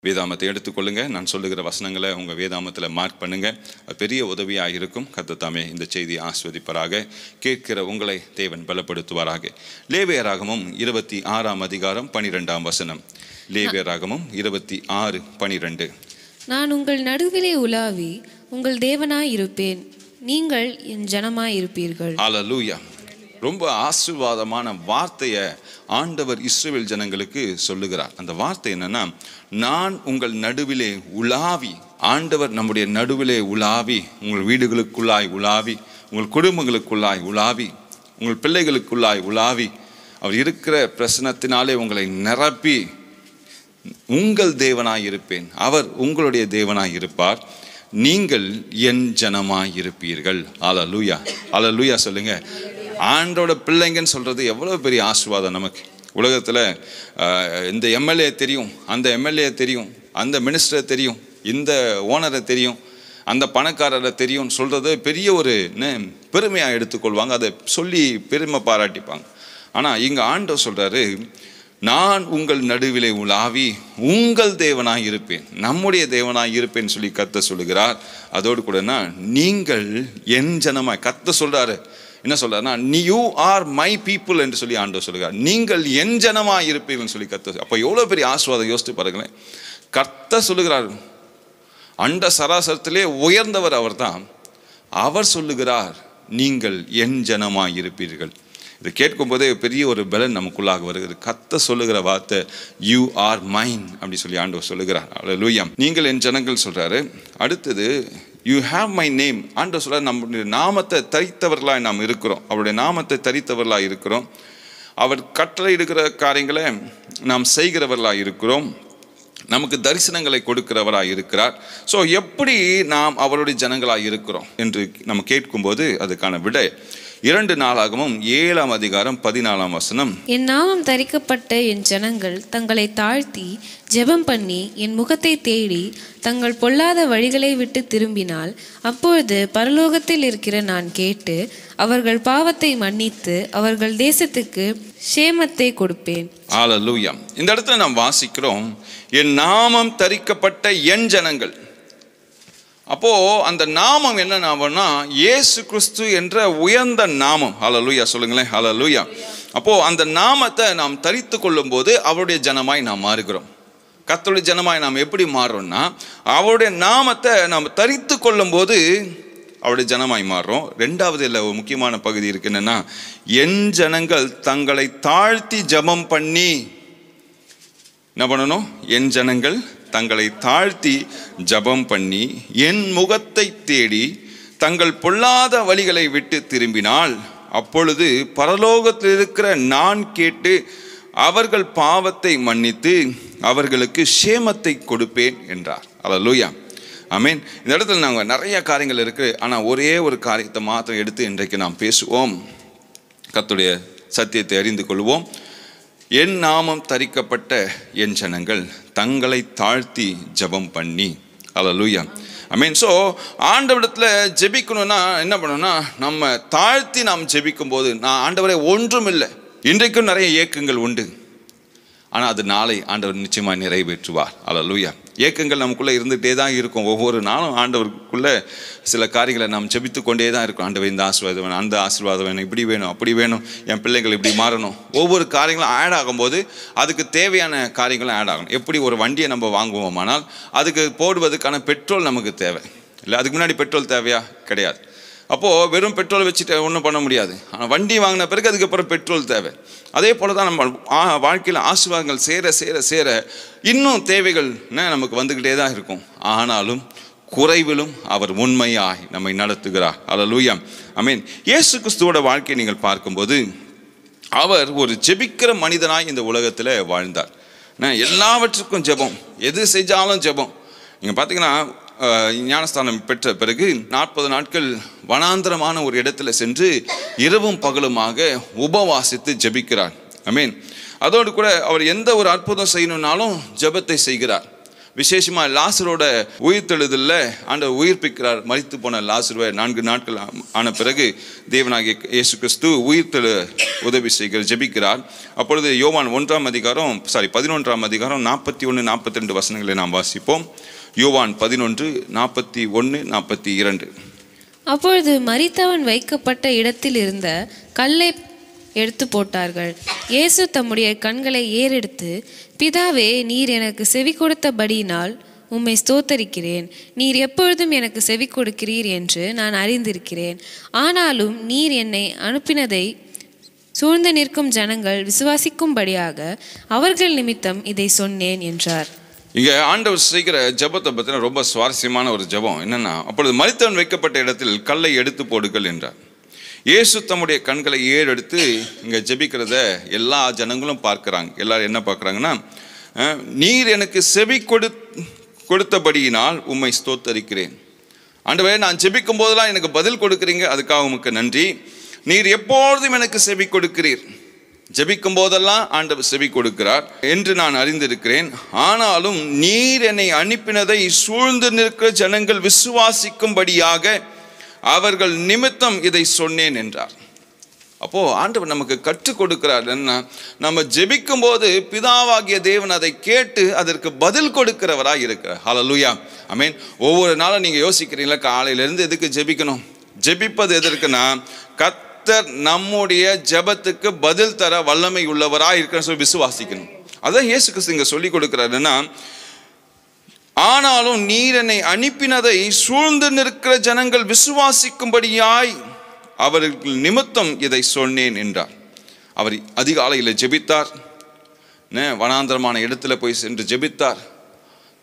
வேதாமத்தை எடுத்துக்கொள்ளுங்க. நான் சொல்லுகிற வசனங்களை உங்கள் வேதாமத்தில் மார்க் பண்ணுங்க. பெரிய உதவியாக இருக்கும். கர்த்தர் இந்த செய்தியை ஆஸ்வதிப்பராக. கேட்கிற உங்களை தேவன் பலப்படுத்துவாராக. லேவியராகமம் 26ஆம் அதிகாரம் 12ஆம் வசனம். லேவியராகமம் 26:12. நான் உங்கள் நடுவிலே உலாவி உங்கள் தேவனாய் இருப்பேன், நீங்கள் என் ஜனமாய் இருப்பீர்கள். அல்லேலூயா. ரொம்ப ஆசீர்வாதமான வார்த்தையை ஆண்டவர் இஸ்ரவேல் ஜனங்களுக்கு சொல்லுகிறார். அந்த வார்த்தை என்னன்னா, நான் உங்கள் நடுவிலே உலாவி. ஆண்டவர் நம்முடைய நடுவிலே உலாவி, உங்கள் வீடுகளுக்குள்ளாய் உலாவி, உங்கள் குடும்பங்களுக்குள்ளாய் உலாவி, உங்கள் பிள்ளைகளுக்குள்ளாய் உலாவி, அவர் இருக்கிற பிரசனத்தினாலே உங்களை நிரப்பி உங்கள் தேவனாய் இருப்பேன், அவர் உங்களுடைய தேவனாய் இருப்பார், நீங்கள் என் ஜனமாய் இருப்பீர்கள். அல்லேலூயா, அல்லேலூயா சொல்லுங்க. ஆண்டோட பிள்ளைங்கன்னு சொல்கிறது எவ்வளோ பெரிய ஆசீர்வாதம் நமக்கு. உலகத்தில் இந்த எம்எல்ஏ தெரியும், அந்த எம்எல்ஏ தெரியும், அந்த மினிஸ்டரை தெரியும், இந்த ஓனரை தெரியும், அந்த பணக்காரரை தெரியும் சொல்கிறது பெரிய ஒரு பெருமையாக எடுத்துக்கொள்வாங்க. அதை சொல்லி பெருமை பாராட்டிப்பாங்க. ஆனால் இங்கே ஆண்டவர் சொல்கிறாரு, நான் உங்கள் நடுவிலே உலாவி உங்கள் தேவனாய் இருப்பேன், நம்முடைய தேவனாய் இருப்பேன்னு சொல்லி கர்த்தர் சொல்லுகிறார். அதோடு கூடனா நீங்கள் என் ஜனமாய். கர்த்தர் சொல்கிறாரு, என்ன சொல்றாருன்னா, யூ ஆர் மை பீப்புள் என்று சொல்லி ஆண்டவர் சொல்லுகிறார். நீங்கள் என் ஜனமாய் இருப்பீங்கன்னு சொல்லி கர்த்தர். அப்போ எவ்வளோ பெரிய ஆசீர்வாதம் யோசித்து பாருங்களேன். கர்த்தர் சொல்லுகிறார், அண்ட சராசரத்திலே உயர்ந்தவர் அவர் தான். அவர் சொல்லுகிறார், நீங்கள் என் ஜனமாய் இருப்பீர்கள். இதை கேட்கும் போதே பெரிய ஒரு பலன் நமக்குள்ளாக வருகிறது. கர்த்தர் சொல்லுகிற வார்த்தை யூ ஆர் மைன் அப்படி சொல்லி ஆண்டவர் சொல்லுகிறார். அல்லேலூயா. நீங்கள் என் ஜனங்கள் சொல்றாரு. அடுத்தது யூ ஹாவ் மை நேம். ஆண்டவர் சொல்றாரு, நம்முடைய நாமத்தை தரித்தவர்களாக நாம் இருக்கிறோம், அவருடைய நாமத்தை தரித்தவர்களாக இருக்கிறோம், அவர் கட்டளை எடுக்கிற காரியங்களை நாம் செய்கிறவர்களாக இருக்கிறோம், நமக்கு தரிசனங்களை கொடுக்கிறவராக இருக்கிறார். ஸோ எப்படி நாம் அவருடைய ஜனங்களாக இருக்கிறோம் என்று நம்ம கேட்கும்போது அதுக்கான விடை 2 நாளாகமும் 7ஆம் அதிகாரம் 14ஆம் வசனம். என் நாமம் தரிக்கப்பட்ட என் ஜனங்கள் தங்களை தாழ்த்தி ஜெபம் பண்ணி என் முகத்தை தேடி தங்கள் பொல்லாத வழிகளை விட்டு திரும்பினால், அப்பொழுது பரலோகத்தில் இருக்கிற நான் கேட்டு அவர்கள் பாவத்தை மன்னித்து அவர்கள் தேசத்துக்கு சேமத்தை கொடுப்பேன். அல்லேலூயா. இந்த இடத்துல நாம் வாசிக்கிறோம், என் நாமம் தரிக்கப்பட்ட என் ஜனங்கள். அப்போ அந்த நாமம் என்ன நாமம்னா, இயேசு கிறிஸ்து என்ற உயர்ந்த நாமம். அல்லேலூயா சொல்லுங்களேன். அல்லேலூயா. அப்போ அந்த நாமத்தை நாம் தரித்து கொள்ளும் போது அவருடைய ஜனமாய் நாம் மாறுகிறோம். கர்த்தருடைய ஜனமாய் நாம் எப்படி மாறுறோம்னா, அவருடைய நாமத்தை நாம் தரித்து கொள்ளும் போது அவருடைய ஜனமாய் மாறுறோம். ரெண்டாவது இல்லை, ஒரு முக்கியமான பகுதி இருக்கு. என்னன்னா, என் ஜனங்கள் தங்களை தாழ்த்தி ஜெபம் பண்ணி என்ன பண்ணணும்? என் ஜனங்கள் தங்களை தாழ்த்தி ஜெபம் பண்ணி என் முகத்தை தேடி தங்கள் பொல்லாத வழிகளை விட்டு திரும்பினால், அப்பொழுது பரலோகத்தில் இருக்கிற நான் கேட்டு அவர்கள் பாவத்தை மன்னித்து அவர்களுக்கு சேமத்தை கொடுப்பேன் என்றார். அல்லேலூயா. ஆமென். இந்த இடத்துல நாங்கள் நிறைய காரியங்கள் இருக்குது, ஆனால் ஒரே ஒரு காரியத்தை மாத்திரம் எடுத்து இன்றைக்கு நாம் பேசுவோம். கர்த்தருடைய சத்தியத்தை அறிந்து கொள்வோம். என் நாமம் தரிக்கப்பட்ட என் ஜனங்கள் தங்களை தாழ்த்தி ஜெபம் பண்ணி. அல்லேலூயா. ஆமென். ஸோ ஆண்டவரிடத்தில் ஜெபிக்கணும்னா என்ன பண்ணணும்னா, நம்ம தாழ்த்தி நாம் ஜெபிக்கும் போது, நான் ஆண்டவரே ஒன்றும் இல்லை, இன்றைக்கும் நிறைய ஏக்கங்கள் உண்டு, ஆனால் அது நாளை ஆண்டவர் நிச்சயமாக நிறைவேற்றுவார். அல்லேலூயா. ஏக்கங்கள் நமக்குள்ளே இருந்துகிட்டே தான் இருக்கும். ஒவ்வொரு நாளும் ஆண்டவருக்குள்ளே சில காரியங்களை நாம் ஜெபித்து கொண்டே தான் இருக்கும். ஆண்டவர் இந்த ஆசீர்வாதம் வேணும், அந்த ஆசீர்வாதம் வேணும், இப்படி வேணும், அப்படி வேணும், என் பிள்ளைகள் இப்படி மாறணும். ஒவ்வொரு காரியங்களும் ஆட் ஆகும்போது அதுக்கு தேவையான காரியங்களும் ஆட் ஆகணும். எப்படி ஒரு வண்டியை நம்ம வாங்குவோமானால் அதுக்கு போடுவதற்கான பெட்ரோல் நமக்கு தேவை இல்லை. அதுக்கு முன்னாடி பெட்ரோல் தேவையா? கிடையாது. அப்போது வெறும் பெட்ரோல் வச்சுட்டு ஒன்றும் பண்ண முடியாது. ஆனால் வண்டி வாங்கின பிறகு அதுக்கப்புறம் பெட்ரோல் தேவை. அதே போல் தான் நம்ம வாழ்க்கையில் ஆசீர்வாதங்கள் சேர சேர சேர இன்னும் தேவைகள் நமக்கு வந்துக்கிட்டே தான் இருக்கும். ஆனாலும் குறைவிலும் அவர் உண்மையாய் நம்மை நடத்துகிறார். அல்லேலூயா. ஆமென். இயேசு கிறிஸ்துவோட வாழ்க்கையை நீங்கள் பார்க்கும்போது அவர் ஒரு ஜெபிக்கிற மனிதனாய் இந்த உலகத்தில் வாழ்ந்தார். எல்லாவற்றுக்கும் ஜெபம், எது செஞ்சாலும் ஜெபம். நீங்கள் பார்த்தீங்கன்னா, ஞானஸ்தானம் பெற்ற பிறகு 40 நாட்கள் வனாந்தரமான ஒரு இடத்துல சென்று இரவும் பகலுமாக உபவாசித்து ஜெபிக்கிறார். ஆமென். அதோடு கூட அவர் எந்த ஒரு அற்புதம் செய்யணும்னாலும் ஜெபத்தை செய்கிறார். விசேஷமாக லாசரோட உயிர்த்தெழுதல்ல ஆண்டவர் உயிர்ப்பிக்கிறார். மரித்து போன லாசருவை 4 நாட்கள் ஆன பிறகு தேவனாகிய இயேசு கிறிஸ்து உயிர்த்தெழ உதவி செய்கிறார், ஜெபிக்கிறார். அப்பொழுது யோவான் 11ஆம் அதிகாரம் 41-42 வசனங்களை நாம் வாசிப்போம். யோவான் 11:41-42. அப்பொழுது மரித்தவன் வைக்கப்பட்ட இடத்தில் இருந்த கல்லை எடுத்து போட்டார்கள். இயேசு தம்முடைய கண்களை ஏறெடுத்து, பிதாவே, நீர் எனக்கு செவி கொடுத்தபடியினால் உம்மை ஸ்தோத்தரிக்கிறேன். நீர் எப்பொழுதும் எனக்கு செவி கொடுக்கிறீர் என்று நான் அறிந்திருக்கிறேன். ஆனாலும் நீர் என்னை அனுப்பினதை சூழ்ந்து நிற்கும் ஜனங்கள் விசுவாசிக்கும்படியாக அவர்கள் நிமித்தம் இதை சொன்னேன் என்றார். இங்கே ஆண்டவர் செய்கிற ஜெபத்தை பற்றின ரொம்ப சுவாரஸ்யமான ஒரு ஜெபம் என்னன்னா, அப்பொழுது மரித்தவன் வைக்கப்பட்ட இடத்தில் கல்லை எடுத்து போடுங்கள் என்றார். இயேசு தம்முடைய கண்களை ஏறெடுத்து இங்கே ஜெபிக்கிறத எல்லா ஜனங்களும் பார்க்குறாங்க. எல்லாரும் என்ன பார்க்குறாங்கன்னா, நீர் எனக்கு செவி கொடுத்தபடியினால் உம்மை ஸ்தோத்தரிக்கிறேன். ஆண்டவரே, நான் ஜெபிக்கும் போதெல்லாம் எனக்கு பதில் கொடுக்குறீங்க, அதுக்காக உமக்கு நன்றி. நீர் எப்பொழுதும் எனக்கு செவி கொடுக்கிறீர். ஜெபிக்கும் போதெல்லாம் ஆண்டவர் செவி கொடுக்கிறார் என்று நான் அறிந்திருக்கிறேன். ஆனாலும் நீர் என்னை அனுப்பினதை சூழ்ந்து நிற்கிற ஜனங்கள் விசுவாசிக்கும்படியாக அவர்கள் நிமித்தம் இதை சொன்னேன் என்றார். அப்போ ஆண்டவர் நமக்கு கற்றுக் கொடுக்கிறார் என்ன, நம்ம ஜெபிக்கும் போது பிதாவாகிய தேவன் அதை கேட்டு அதற்கு பதில் கொடுக்கிறவராக இருக்கிறார். ஹல்லேலூயா, ஆமென். ஒவ்வொரு நாளும் நீங்க யோசிக்கிறீங்களா, காலையிலிருந்து எதுக்கு ஜெபிக்கணும்? ஜெபிப்பது எதற்குன்னா, கர்த்தர் நம்முடைய ஜெபத்துக்கு பதில் தர வல்லமை உள்ளவராக இருக்கிறன்னு சொல்லி விசுவாசிக்கணும். அதான் இயேசு கிறிஸ்து இங்க சொல்லி கொடுக்கிறாருன்னா, ஆனாலும் நீர் என்னை அனுப்பினதை சூழ்ந்து நிற்கிற ஜனங்கள் விசுவாசிக்கும்படியாய் அவர்கள் நிமித்தம் இதை சொன்னேன் என்றார். அவர் அதிகாலையில் ஜெபித்தார், வனாந்தரமான இடத்துல போய் சென்று ஜெபித்தார்,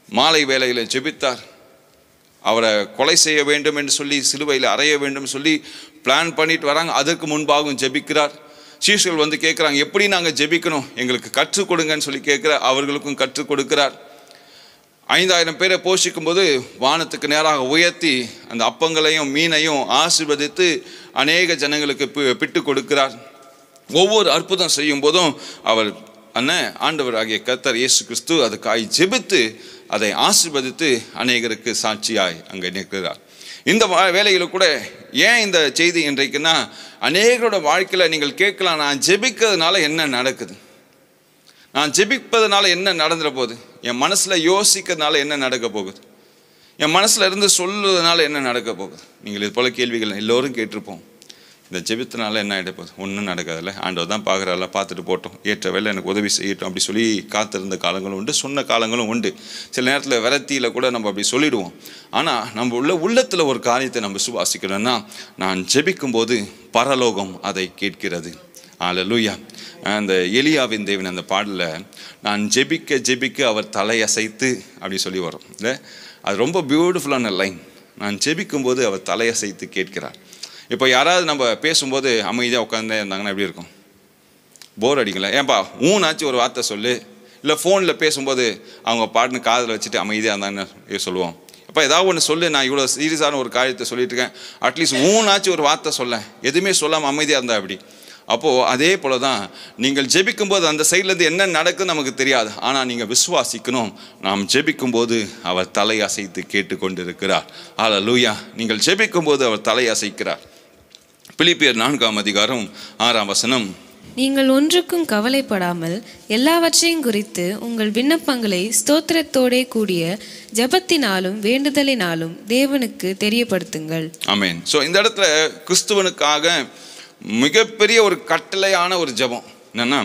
மாலை வேளையில் ஜெபித்தார். அவரை கொலை செய்ய வேண்டும் என்று சொல்லி சிலுவையில் அறைய வேண்டும் சொல்லி பிளான் பண்ணிட்டு வராங்க. அதற்கு முன்பாகவும் ஜெபிக்கிறார். சீஷர்கள் வந்து கேட்குறாங்க, எப்படி நாங்கள் ஜெபிக்கணும், எங்களுக்கு கற்றுக் கொடுங்கன்னு சொல்லி கேட்குறார். அவர்களுக்கும் கற்றுக் கொடுக்கிறார். 5000 பேரை போஷிக்கும் போது வானத்துக்கு நேராக உயர்த்தி அந்த அப்பங்களையும் மீனையும் ஆசீர்வதித்து அநேக ஜனங்களுக்கு பிட்டு கொடுக்கிறார். ஒவ்வொரு அற்புதம் செய்யும் போதும் அவர் ஆண்டவர் ஆகிய கர்த்தர் இயேசு கிறிஸ்து அதுக்காய் ஜெபித்து அதை ஆசீர்வதித்து அநேகருக்கு சாட்சியாய் அங்கே நிற்கிறார். இந்த வேலையில் கூட ஏன் இந்த செய்தி இன்றைக்குன்னா, அநேகரோட வாழ்க்கையில் நீங்கள் கேட்கலாம், நான் ஜெபிக்கிறதுனால என்ன நடக்குது, நான் ஜெபிப்பதனால என்ன நடந்துட போகுது, என் மனசில் யோசிக்கிறதுனால என்ன நடக்க போகுது, என் மனசில் இருந்து சொல்லுறதுனால என்ன நடக்க போகுது. நீங்கள் இது போல கேள்விகள் எல்லோரும் கேட்டிருப்போம். இந்த ஜெபித்தனால என்ன ஆகிட போகுது, ஒன்றும் நடக்காதில்ல, ஆண்டவர் தான் பார்க்குறால, பார்த்துட்டு போட்டோம், ஏற்ற வேலை எனக்கு உதவி செய்யட்டும் அப்படி சொல்லி காத்திருந்த காலங்களும் உண்டு, சொன்ன காலங்களும் உண்டு. சில நேரத்தில் விரத்தியில் கூட நம்ம அப்படி சொல்லிடுவோம். ஆனால் நம்ம உள்ளத்தில் ஒரு காரியத்தை நம்ம விசுவாசிக்கிறோன்னா, நான் ஜெபிக்கும்போது பரலோகம் அதை கேட்கிறது. அல்லேலூயா. அந்த எலியாவின் தேவன் அந்த பாடலில், நான் ஜெபிக்க ஜெபிக்க அவர் தலையசைத்து அப்படி சொல்லி வரும் இல்லை, அது ரொம்ப பியூட்டிஃபுல்லான லைன். நான் ஜெபிக்கும்போது அவர் தலையசைத்து கேட்கிறார். இப்போ யாராவது நம்ம பேசும்போது அமைதியாக உட்காந்தே இருந்தாங்கன்னா எப்படி இருக்கும், போர் அடிக்கல. ஏன்பா ஊனாச்சும் ஒரு வார்த்தை சொல்லு. இல்லை ஃபோனில் பேசும்போது அவங்க பாட்டுன்னு காதில் வச்சுட்டு அமைதியாக இருந்தாங்கன்னு சொல்லுவோம். அப்போ ஏதாவது ஒன்று சொல்லு, நான் இவ்வளோ சீரியஸான ஒரு காரியத்தை சொல்லிட்டு இருக்கேன், அட்லீஸ்ட் ஊனாச்சும் ஒரு வார்த்தை சொல்ல, எதுவுமே சொல்லாமல் அமைதியாக இருந்தா அப்படி. அப்போது அதே போல தான் நீங்கள் ஜெபிக்கும்போது அந்த சைட்லேருந்து என்ன நடக்குதுன்னு நமக்கு தெரியாது. ஆனால் நீங்கள் விசுவாசிக்கணும், நாம் ஜெபிக்கும்போது அவர் தலை அசைத்து கேட்டுக்கொண்டு இருக்கிறார். அல்லேலூயா. நீங்கள் ஜெபிக்கும்போது அவர் தலை அசைக்கிறார். பிலிப்பியர் 4ஆம் அதிகாரம் 6ஆம் வசனம், நீங்கள் ஒன்றுக்கும் கவலைப்படாமல் எல்லாவற்றையும் குறித்து உங்கள் விண்ணப்பங்களை ஸ்தோத்திரத்தோடே கூடிய ஜெபத்தினாலும் வேண்டுதலினாலும் தேவனுக்கு தெரியப்படுத்துங்கள். ஆமென். ஸோ இந்த இடத்துல கிறிஸ்துவனுக்காக மிகப்பெரிய ஒரு கட்டளையான ஒரு ஜெபம் என்னன்னா,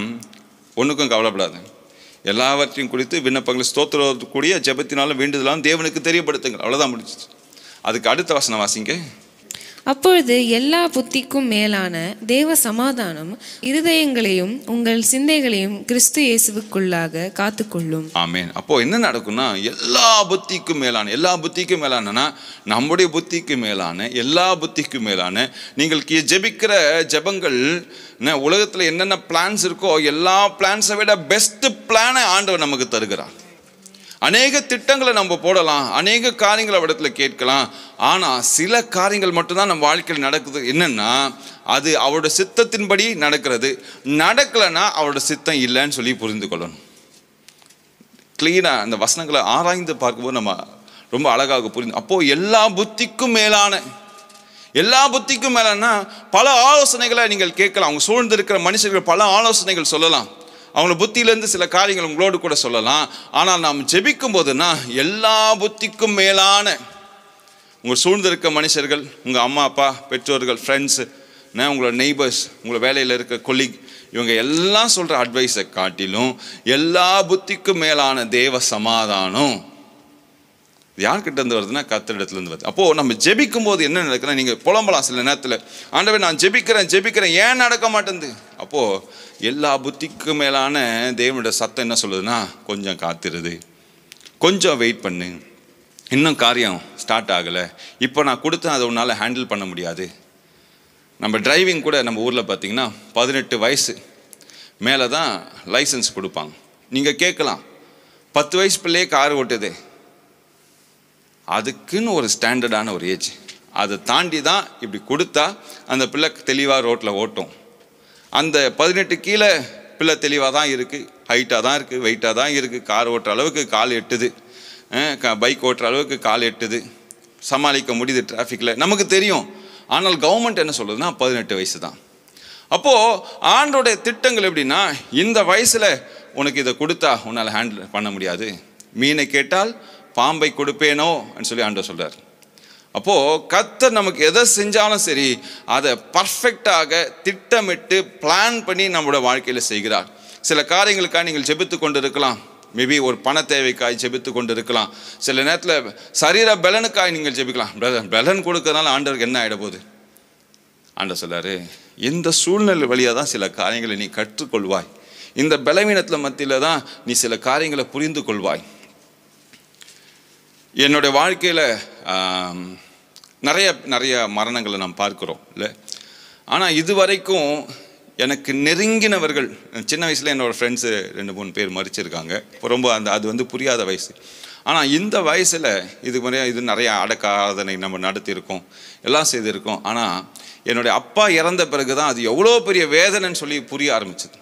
ஒன்றுக்கும் கவலைப்படாது, எல்லாவற்றையும் குறித்து விண்ணப்பங்களை ஸ்தோத்திரக்கூடிய ஜெபத்தினாலும் வேண்டுதலாலும் தேவனுக்கு தெரியப்படுத்துங்கள். அவ்வளோதான் முடிச்சிச்சு. அதுக்கு அடுத்த வசனம் வாசிங்க. அப்பொழுது எல்லா புத்திக்கும் மேலான தேவ சமாதானம் இருதயங்களையும் உங்கள் சிந்தைகளையும் கிறிஸ்து இயேசுவுக்குள்ளாக காத்துக்கொள்ளும். ஆமென். அப்போ என்ன நடக்கும்னா, எல்லா புத்திக்கும் மேலான நம்முடைய புத்திக்கு மேலான எல்லா புத்திக்கும் மேலான நீங்கள் ஜெபிக்கிற ஜெபங்கள், உலகத்தில் என்னென்ன பிளான்ஸ் இருக்கோ எல்லா பிளான்ஸை விட பெஸ்ட் பிளானை ஆண்டவர் நமக்கு தருகிறார். அநேக திட்டங்களை நம்ம போடலாம், அநேக காரியங்களை இடத்துல கேட்கலாம். ஆனால் சில காரியங்கள் மட்டும்தான் நம்ம வாழ்க்கையில் நடக்குது. என்னன்னா, அது அவரோட சித்தத்தின்படி நடக்கிறது. நடக்கலைன்னா அவரோட சித்தம் இல்லைன்னு சொல்லி புரிந்து கொள்ளணும். கிளீனாக அந்த வசனங்களை ஆராய்ந்து பார்க்கும்போது நம்ம ரொம்ப அழகாக புரிந்து. அப்போது எல்லா புத்திக்கும் மேலானா பல ஆலோசனைகளை நீங்கள் கேட்கலாம். அவங்க சூழ்ந்து இருக்கிற மனுஷர்கள் பல ஆலோசனைகள் சொல்லலாம், அவங்கள புத்தியிலேருந்து சில காரியங்கள் உங்களோடு கூட சொல்லலாம். ஆனால் நாம் ஜெபிக்கும் போதுன்னா எல்லா புத்திக்கும் மேலான உங்கள் சூழ்ந்து இருக்க மனுஷர்கள், உங்கள் அம்மா அப்பா, பெற்றோர்கள், ஃப்ரெண்ட்ஸு, உங்களோட நெய்பர்ஸ், உங்களை வேலையில் இருக்க கொலீக், இவங்க எல்லாம் சொல்கிற அட்வைஸை காட்டிலும் எல்லா புத்திக்கும் மேலான தேவ சமாதானம் யார்கிட்ட இருந்து வருதுன்னா கர்த்தரிடத்துலேருந்து வருது. அப்போது நம்ம ஜெபிக்கும் போது என்ன நடக்குதுன்னா, நீங்கள் புலம்பலாம் சில நேரத்தில், ஆண்டவரே நான் ஜெபிக்கிறேன் ஏன் நடக்க மாட்டேங்குது. அப்போது எல்லா புத்திக்கும் மேலான தேவனுடைய சத்தம் என்ன சொல்லுதுன்னா, கொஞ்சம் காத்திருது, கொஞ்சம் வெயிட் பண்ணு, இன்னும் காரியம் ஸ்டார்ட் ஆகலை, இப்போ நான் கொடுத்தேன் அதை உன்னால் ஹேண்டில் பண்ண முடியாது. நம்ம டிரைவிங் கூட நம்ம ஊரில் பார்த்திங்கன்னா 18 வயசு மேலே தான் லைசன்ஸ் கொடுப்பாங்க. நீங்கள் கேட்கலாம், 10 வயசு பிள்ளையே கார் ஓட்டுது, அதுக்குன்னு ஒரு ஸ்டாண்டர்டான ஒரு ஏஜ், அதை தாண்டி தான் இப்படி கொடுத்தா அந்த பிள்ளை தெளிவாக ரோட்டில் ஓட்டும். அந்த 18 கீழே பிள்ளை தெளிவாக தான் இருக்குது, ஹைட்டாக தான் இருக்குது, வெயிட்டாக தான் இருக்குது, கார் ஓட்டுற அளவுக்கு கால் எட்டுது, பைக் ஓட்டுற அளவுக்கு கால் எட்டுது, சமாளிக்க முடியுது டிராஃபிக்கில், நமக்கு தெரியும். ஆனால் கவர்மெண்ட் என்ன சொல்லுதுன்னா 18 வயசு தான். அப்போது ஆண்டோடைய திட்டங்கள் எப்படின்னா, இந்த வயசில் உனக்கு இதை கொடுத்தா உன்னால் ஹேண்டில் பண்ண முடியாது, மீனை கேட்டால் பாம்பை கொடுப்பேனோ சொல்லி ஆண்டவர் சொல்கிறார். அப்போது கர்த்தர் நமக்கு எதை செஞ்சாலும் சரி அதை பர்ஃபெக்டாக திட்டமிட்டு பிளான் பண்ணி நம்மளோட வாழ்க்கையில் செய்கிறார். சில காரியங்களுக்காக நீங்கள் ஜெபித்து கொண்டு இருக்கலாம், மேபி ஒரு பண தேவைக்காய் ஜெபித்து கொண்டு இருக்கலாம், சில நேரத்தில் சரீர பலனுக்காய் நீங்கள் ஜெபிக்கலாம். பலன் கொடுக்கறதுனால ஆண்டவருக்கு என்ன ஆகிட போகுது? ஆண்டவர் சொல்றாரு, இந்த சூழ்நிலை வழியாக தான் சில காரியங்களை நீ கற்றுக்கொள்வாய், இந்த பலவீனத்தில் மத்தியில் தான் நீ சில காரியங்களை புரிந்து கொள்வாய். என்னுடைய வாழ்க்கையில் நிறைய மரணங்களை நாம் பார்க்குறோம் இல்லை, ஆனால் இதுவரைக்கும் எனக்கு நெருங்கினவர்கள், சின்ன வயசில் என்னோடய ஃப்ரெண்ட்ஸு 2-3 பேர் மரிச்சிருக்காங்க. இப்போ ரொம்ப அது புரியாத வயசு. ஆனால் இந்த வயசில் இது நிறைய அடக்காதனை நம்ம நடத்தியிருக்கோம், எல்லாம் செய்திருக்கோம். ஆனால் என்னுடைய அப்பா இறந்த பிறகு தான் அது எவ்வளோ பெரிய வேதனைன்னு சொல்லி புரிய ஆரம்பிச்சது.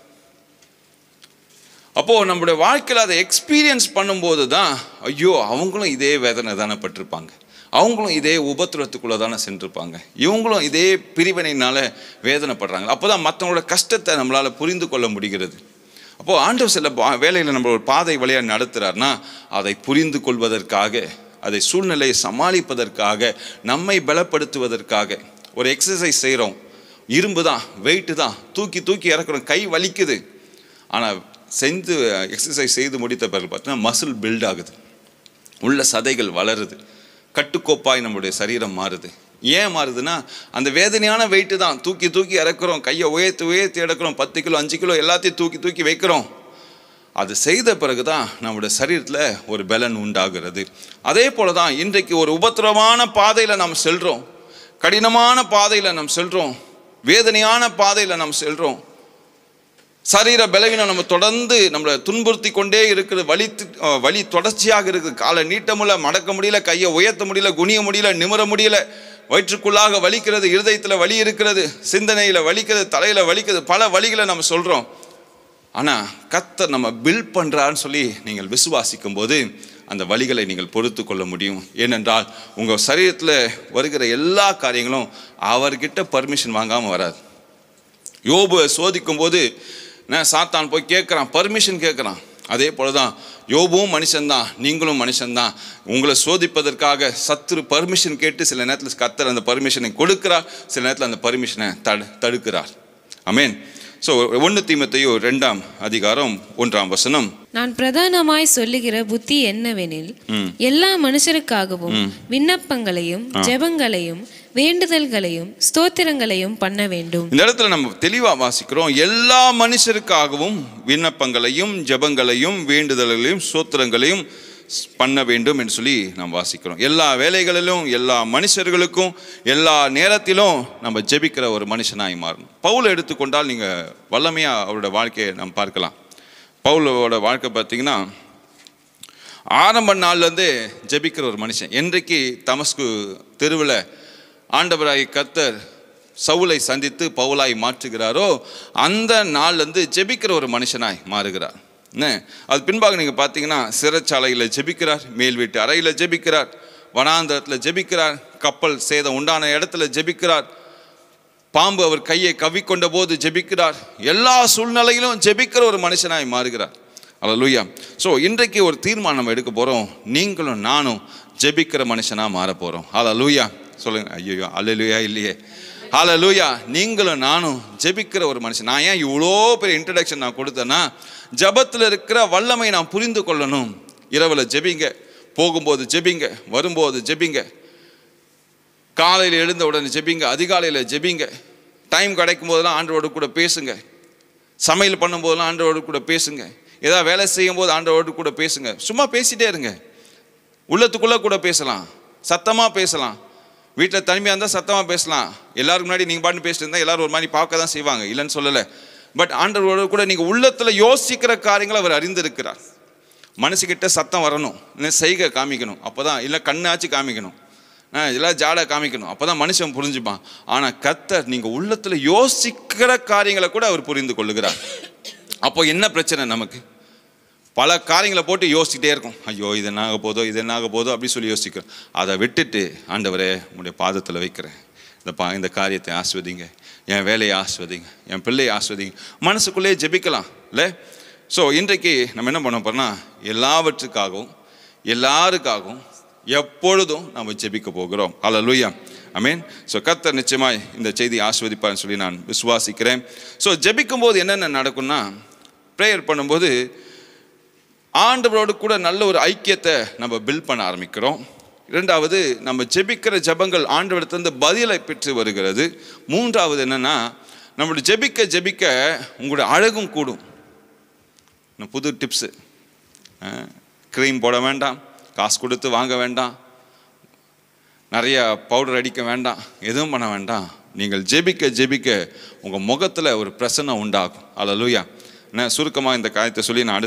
அப்போது நம்முடைய வாழ்க்கையில் அதை எக்ஸ்பீரியன்ஸ் பண்ணும்போது தான், ஐயோ அவங்களும் இதே வேதனை தானே பட்டிருப்பாங்க, அவங்களும் இதே உபத்திரத்துக்குள்ளே தானே சென்றிருப்பாங்க, இவங்களும் இதே பிரிவினையினால் வேதனைப்படுறாங்க. அப்போ தான் மற்றவங்களோட கஷ்டத்தை நம்மளால் புரிந்து கொள்ள முடிகிறது. அப்போது ஆண்டவர் சில வேலையில் நம்ம ஒரு பாதை வழியாக நடத்துகிறார்னா அதை புரிந்து கொள்வதற்காக, அதை சூழ்நிலையை சமாளிப்பதற்காக, நம்மை பலப்படுத்துவதற்காக. ஒரு எக்ஸசைஸ் செய்கிறோம், இரும்பு தான், வெயிட்டு தான், தூக்கி இறக்குறோம், கை வலிக்குது. ஆனால் எக்ஸசைஸ் செய்து முடித்த பிறகு பார்த்தீங்கன்னா மசில் பில்ட் ஆகுது, உள்ள சதைகள் வளருது, கட்டுக்கோப்பாய் நம்முடைய சரீரம் மாறுது. ஏன் மாறுதுன்னா அந்த வேதனையான வெயிட்டு தான், தூக்கி இறக்குறோம், கையை உயர்த்தி எடுக்கிறோம், 10 கிலோ 5 கிலோ எல்லாத்தையும் தூக்கி வைக்கிறோம். அது செய்த பிறகு தான் நம்முடைய சரீரத்தில் ஒரு பலன் உண்டாகிறது. அதே போல தான் இன்றைக்கு ஒரு உபத்திரமான பாதையில் நாம் செல்கிறோம், கடினமான பாதையில் நாம் செல்கிறோம், வேதனையான பாதையில் நாம் செல்கிறோம். சரீர பலவீனம் நம்ம தொடர்ந்து நம்மளை துன்புறுத்தி கொண்டே இருக்குது, வலி தொடர்ச்சியாக இருக்குது, காலை நீட்ட முடியல, மடக்க முடியல, கையை உயர்த்த முடியல, குனிய முடியல, நிமிர முடியல, வயிற்றுக்குள்ளாக வலிக்கிறது, இருதயத்தில் வலி இருக்கிறது, சிந்தனையில் வலிக்கிறது, தலையில் வலிக்கிறது, பல வலிகளை நம்ம சொல்கிறோம். ஆனால் கர்த்தர் நம்ம பில்ட் பண்ணுறான்னு சொல்லி நீங்கள் விசுவாசிக்கும் போது அந்த வலிகளை நீங்கள் பொறுத்து கொள்ள முடியும். ஏனென்றால் உங்கள் சரீரத்தில் வருகிற எல்லா காரியங்களும் அவர்கிட்ட பர்மிஷன் வாங்காமல் வராது. யோபு சோதிக்கும் போது சாத்தான் போய் கேட்குறான், பர்மிஷன் கேட்குறான். அதே போல தான் யோபுவும் மனுஷன்தான், நீங்களும் மனுஷன்தான். உங்களை சோதிப்பதற்காக சத்துரு பர்மிஷன் கேட்டு சில நேரத்தில் கர்த்தர் அந்த பர்மிஷனை கொடுக்கிறார், சில நேரத்தில் அந்த பர்மிஷனை தடுக்கிறார். ஆமென். ஸோ 1 தீமோத்தேயு 2:1 நான் பிரதானமாய் சொல்லுகிற புத்தி என்னவெனில், எல்லா மனுஷருக்காகவும் விண்ணப்பங்களையும் ஜெபங்களையும் வேண்டுதல்களையும் ஸ்தோத்திரங்களையும் பண்ண வேண்டும். இந்த இடத்துல நம்ம தெளிவா வாசிக்கிறோம், எல்லா மனுஷருக்காகவும் விண்ணப்பங்களையும் ஜெபங்களையும் வேண்டுதல்களையும் ஸ்தோத்திரங்களையும் பண்ண வேண்டும் என்று சொல்லி நாம் வாசிக்கிறோம். எல்லா வேலைகளிலும், எல்லா மனுஷர்களுக்கும், எல்லா நேரத்திலும் நம்ம ஜெபிக்கிற ஒரு மனுஷனாய் மாறணும். பவுலை எடுத்துக்கொண்டால் நீங்கள் வல்லமையாக அவரோட வாழ்க்கையை நாம் பார்க்கலாம். பவுலோட வாழ்க்கை பார்த்தீங்கன்னா ஆரம்ப நாள்லேருந்தே ஜெபிக்கிற ஒரு மனுஷன். என்றைக்கு தமஸ்கு தெருவில் ஆண்டவராய் கர்த்தர் சவுலை சந்தித்து பவுலாய் மாற்றுகிறாரோ அந்த நாள்லேருந்து ஜெபிக்கிற ஒரு மனுஷனாய் மாறுகிறார். என்ன அது பின்பாக நீங்கள் பார்த்தீங்கன்னா சிறைச்சாலையில் ஜெபிக்கிறார், மேல் வீட்டு அறையில் ஜெபிக்கிறார், வனாந்தரத்தில் ஜெபிக்கிறார், கப்பல் சேதம் உண்டான இடத்துல ஜெபிக்கிறார், பாம்பு அவர் கையை கவ்விக்கொண்ட போது ஜெபிக்கிறார். எல்லா சூழ்நிலையிலும் ஜெபிக்கிற ஒரு மனுஷனாய் மாறுகிறார். அல்லேலூயா. ஸோ இன்றைக்கு ஒரு தீர்மானம் நம்ம எடுக்க போகிறோம். நீங்களும் நானும் ஜெபிக்கிற மனுஷனாக மாற போகிறோம். அல்லேலூயா. சொல்லுங்க. ஐயோ அல்லேலூயா இல்லையே. அல்லேலூயா. நீங்களும் நானும் ஜெபிக்கிற ஒரு மனுஷன். நான் ஏன் இவ்வளோ பெரிய இன்ட்ரடக்ஷன் நான் கொடுத்தேன்னா, ஜெபத்தில் இருக்கிற வல்லமை நான் புரிந்து கொள்ளணும். இரவில் ஜெபிங்க, போகும்போது ஜெபிங்க, வரும்போது ஜெபிங்க, காலையில் எழுந்த உடனே ஜெபிங்க, அதிகாலையில் ஜெபிங்க, டைம் கிடைக்கும் போதெல்லாம் ஆண்டவரோடு கூட பேசுங்க, சமையல் பண்ணும்போதெல்லாம் ஆண்டவரோடு கூட பேசுங்க, ஏதாவது வேலை செய்யும் போது ஆண்டவரோடு கூட பேசுங்க. சும்மா பேசிகிட்டே இருங்க. உள்ளத்துக்குள்ளே கூட பேசலாம், சத்தமாக பேசலாம். வீட்டில் தனிமையாக இருந்தால் சத்தமாக பேசலாம். எல்லாருக்கும் முன்னாடி நீங்கள் பாட்டு பேசிட்டு இருந்தால் எல்லோரும் ஒரு மாதிரி பார்க்க தான் செய்வாங்க, இல்லைன்னு சொல்லலை. பட் ஆண்டவரோடு கூட நீங்கள் உள்ளத்தில் யோசிக்கிற காரியங்களை அவர் அறிந்திருக்கிறார். மனசுக்கிட்ட சத்தம் வரணும், இல்லை செய்கை காமிக்கணும், அப்போ தான், இல்லை கண்ணாச்சு காமிக்கணும், எல்லாம் ஜாடை காமிக்கணும், அப்போ தான் மனுஷன் புரிஞ்சுப்பான். ஆனால் கர்த்தர் நீங்கள் உள்ளத்தில் யோசிக்கிற காரியங்களை கூட அவர் புரிந்து கொள்ளுகிறார். அப்போ என்ன பிரச்சனை? நமக்கு பல காரியங்களை போட்டு யோசிச்சுட்டே இருக்கும். ஐயோ இது என்ன ஆக போதோ, இது என்ன ஆக போதோ அப்படி சொல்லி யோசிக்கிறோம். அதை விட்டுட்டு ஆண்டவரே உங்களுடைய பாதத்தில் வைக்கிறேன், இந்த காரியத்தை ஆஸ்வதிங்க, என் வேலையை ஆஸ்வதிங்க, என் பிள்ளையை ஆஸ்வதிங்க, மனசுக்குள்ளேயே ஜெபிக்கலாம் இல்லை? ஸோ இன்றைக்கு நம்ம என்ன பண்ண போகிறோம்னா, எல்லாவற்றுக்காகவும் எல்லாருக்காகவும் எப்பொழுதும் நம்ம ஜெபிக்க போகிறோம். அல்லேலூயா. ஆமென். ஸோ கர்த்தர் நிச்சயமாய் இந்த செய்தி ஆஸ்வதிப்பார்னு சொல்லி நான் விசுவாசிக்கிறேன். ஸோ ஜெபிக்கும் போது என்னென்ன நடக்கும்னா, ப்ரேயர் பண்ணும்போது ஆண்டவரோடு கூட நல்ல ஒரு ஐக்கியத்தை நம்ம பில்ட் பண்ண ஆரம்பிக்கிறோம். இரண்டாவது, நம்ம ஜெபிக்கிற ஜெபங்கள் ஆண்டவரிடத்திலிருந்து பதிலை பெற்று வருகிறது. மூன்றாவது என்னென்னா, நம்மளுடைய ஜெபிக்க ஜெபிக்க உங்களுடைய அழகும் கூடும். புது டிப்ஸு, க்ரீம் போட வேண்டாம், காசு கொடுத்து வாங்க வேண்டாம், நிறைய பவுடர் அடிக்க வேண்டாம், எதுவும் பண்ண வேண்டாம். நீங்கள் ஜெபிக்க ஜெபிக்க உங்கள் முகத்தில் ஒரு பிரசன்னம் உண்டாகும். அல்லேலூயா. நான் சுருக்கமாக இந்த காரியத்தை சொல்லி நான்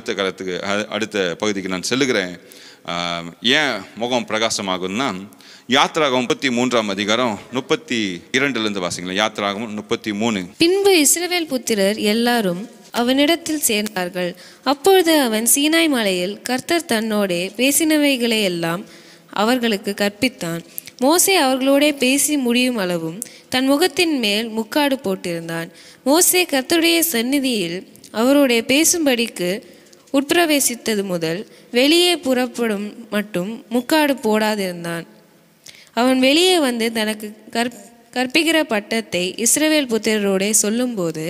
அடுத்த பகுதிக்கு நான் செல்லுகிறேன். ஏன் முகம் பிரகாசமாகும்னா, யாத்திராகமம் 33ஆம் அதிகாரம் 32 வாசிங்களேன். யாத்திராகமம் 33. பின்பு இஸ்ரவேல் புத்திரர் எல்லாரும் அவனிடத்தில் சேர்ந்தார்கள். அப்பொழுது அவன் சீனாய் மலையில் கர்த்தர் தன்னோடே பேசினவைகளை எல்லாம் அவர்களுக்கு கற்பித்தான். மோசே அவர்களோடே பேசி முடியும் அளவும் தன் முகத்தின் மேல் முக்காடு போட்டிருந்தான். மோசே கர்த்தருடைய சந்நிதியில் அவருடைய பேசும்படிக்கு உட்பிரவேசித்தது முதல் வெளியே புறப்படும் மட்டும் முக்காடு போடாதிருந்தான். அவன் வெளியே வந்து தனக்கு கற்பிக்கிற பட்டத்தை இஸ்ரவேல் புத்திரரோடே சொல்லும்போது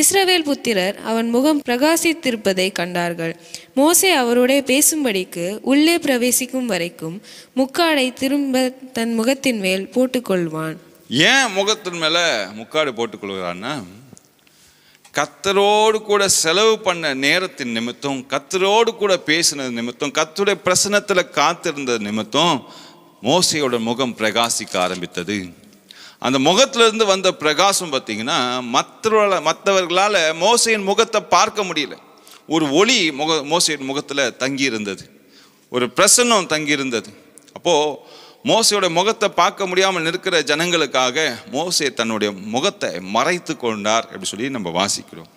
இஸ்ரவேல் புத்திரர் அவன் முகம் பிரகாசித்திருப்பதை கண்டார்கள். மோசே அவரோடே பேசும்படிக்கு உள்ளே பிரவேசிக்கும் வரைக்கும் முக்காடை திரும்ப தன் முகத்தின் மேல் போட்டுக்கொள்வான். ஏன் முகத்தின் மேலே முக்காடு போட்டுக்கொள்கிறான்னா, கர்த்தரோடு கூட செலவு பண்ண நேரத்தின் நிமித்தம், கர்த்தரோடு கூட பேசினது நிமித்தம், கர்த்தருடைய பிரசன்னத்தில் காத்திருந்த நிமித்தம் மோசையோட முகம் பிரகாசிக்க ஆரம்பித்தது. அந்த முகத்திலிருந்து வந்த பிரகாசம் பார்த்தீங்கன்னா, மற்றவர்களால் மோசையின் முகத்தை பார்க்க முடியல. ஒரு ஒளி மோசையின் முகத்தில் தங்கி இருந்தது, ஒரு பிரசன்னம் தங்கி இருந்தது. அப்போது மோசையோட முகத்தை பார்க்க முடியாமல் இருக்கிற ஜனங்களுக்காக மோசே தன்னுடைய முகத்தை மறைத்து கொண்டார் அப்படி சொல்லி நம்ம வாசிக்கிறோம்.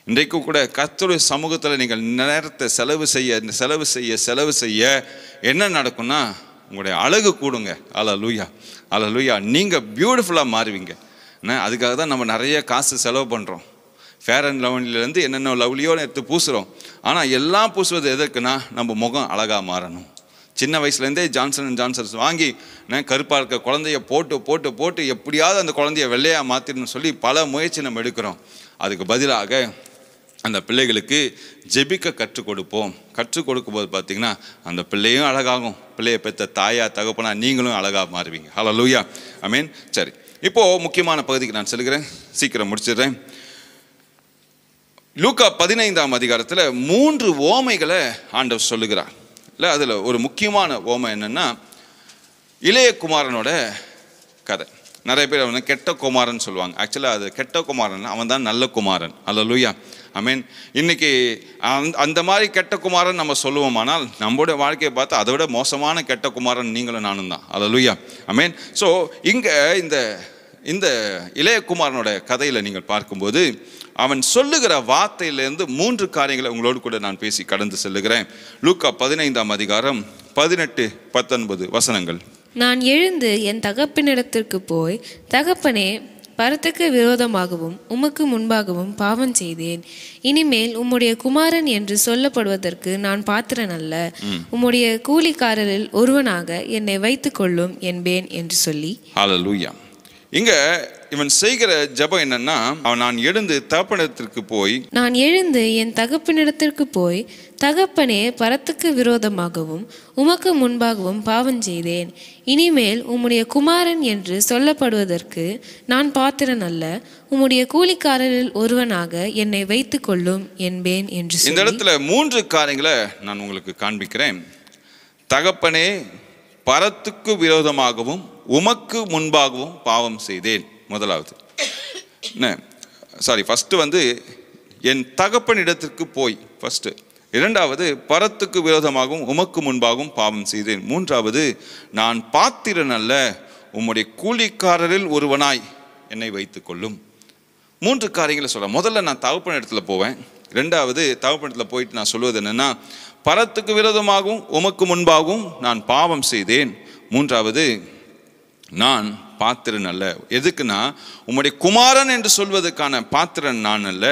இன்றைக்கு கூட கர்த்தருடைய சமூகத்தில் நீங்கள் நேரத்தை செலவு செய்ய என்ன நடக்கும்னா, உங்களுடைய அழகு கூடுங்க. அல்லேலூயா, அல்லேலூயா. நீங்கள் பியூட்டிஃபுல்லாக மாறுவீங்க. அதுக்காக தான் நம்ம நிறைய காசு செலவு பண்ணுறோம். ஃபேர் அண்ட் லவ்லிலேருந்து என்னென்ன லவ்லியோ எடுத்து பூசுகிறோம். ஆனால் எல்லாம் பூசுவது எதற்குன்னா, நம்ம முகம் அழகாக மாறணும். சின்ன வயசுலேருந்தே ஜான்சன்ஸ் வாங்கி கருப்பாக இருக்க குழந்தைய போட்டு எப்படியாவது அந்த குழந்தைய வெள்ளையாக மாற்றிடணும்னு சொல்லி பல முயற்சி நம்ம எடுக்கிறோம். அதுக்கு பதிலாக அந்த பிள்ளைகளுக்கு ஜெபிக்க கற்றுக் கொடுப்போம். கற்றுக் கொடுக்கும்போது பார்த்திங்கன்னா அந்த பிள்ளையும் அழகாகும். பிள்ளையை பெற்ற தாயா தகப்பனா நீங்களும் அழகாக மாறுவீங்க. ஹல்லேலூயா, ஆமென். சரி, இப்போது முக்கியமான பகுதிக்கு நான் செல்கிறேன், சீக்கிரம் முடிச்சிடுறேன். லூக்கா 15ஆம் அதிகாரத்தில் 3 ஓமைகளை ஆண்டவர் சொல்லுகிறார் இல்லை. அதில் ஒரு முக்கியமான ஓமை என்னென்னா, இளைய குமாரனோட கதை. நிறைய பேர் அவனை கெட்ட குமாரன் சொல்லுவாங்க. ஆக்சுவலாக அது கெட்ட குமாரன், அவன் தான் நல்ல குமாரன். அல்லேலூயா, ஆமென். இன்னைக்கு அந்த மாதிரி கெட்ட குமாரன் நம்ம சொல்லுவோமானால், நம்மளுடைய வாழ்க்கையை பார்த்து அதை விட மோசமான கெட்ட குமாரன் நீங்களும் நானும் தான். அல்லேலூயா, ஆமென். ஸோ இங்கே இந்த இந்த இளையகுமாரனோட கதையில் நீங்கள் பார்க்கும்போது அவன் சொல்லுகிற வார்த்தையிலிருந்து 3 காரியங்களை உங்களோடு கூட நான் பேசி கடந்து செல்லுகிறேன். லூக்கா 15ஆம் அதிகாரம் 18-19 வசனங்கள். நான் எழுந்து என் தகப்பனிடத்திற்கு போய், தகப்பனே, பரத்துக்கு விரோதமாகவும் உமக்கு முன்பாகவும் பாவம் செய்தேன். இனிமேல் உம்முடைய குமாரன் என்று சொல்லப்படுவதற்கு நான் பாத்திரன் அல்ல. உம்முடைய கூலிக்காரரில் ஒருவனாக என்னை வைத்துக் கொள்ளும் என்பேன் என்று சொல்லி. ஹல்லேலூயா. இங்க இவன் செய்கிற ஜெபம் என்னன்னா, நான் எழுந்து என் தகப்பனிடத்திற்கு போய், தகப்பனே, பரத்துக்கு விரோதமாகவும் உமக்கு முன்பாகவும் பாவம் செய்தேன். இனிமேல் உம்முடைய குமாரன் என்று சொல்லப்படுவதற்கு நான் பாத்திரன் அல்ல. உம்முடைய கூலிக்காரரில் ஒருவனாக என்னை வைத்துக் கொள்ளும் என்பேன் என்று சொல்லி. இந்த இடத்துல 3 காரியங்களை நான் உங்களுக்கு காண்பிக்கிறேன். தகப்பனே, பரத்துக்கு விரோதமாகவும் உமக்கு முன்பாகவும் பாவம் செய்தேன். முதலாவது ஃபர்ஸ்ட் என் தகப்பனிடத்திற்கு போய் ஃபர்ஸ்ட். இரண்டாவது, பரத்துக்கு விரோதமாகவும் உமக்கு முன்பாகவும் பாவம் செய்தேன். மூன்றாவது, நான் பாத்திரன் அல்ல, உம்முடைய கூலிக்காரரில் ஒருவனாய் என்னை வைத்துக் கொள்ளும். 3 காரியங்களை சொல்கிறேன். முதல்ல நான் தகப்பன் இடத்துல போவேன். ரெண்டாவது, தகப்பன் இடத்துல போயிட்டு நான் சொல்வது என்னன்னா, பரத்துக்கு விரோதமாகவும் உமக்கு முன்பாகவும் நான் பாவம் செய்தேன். மூன்றாவது, நான் பாத்திரன் அல்ல. எதுக்குன்னா, உம்முடைய குமாரன் என்று சொல்வதற்கான பாத்திரன் நான் அல்ல,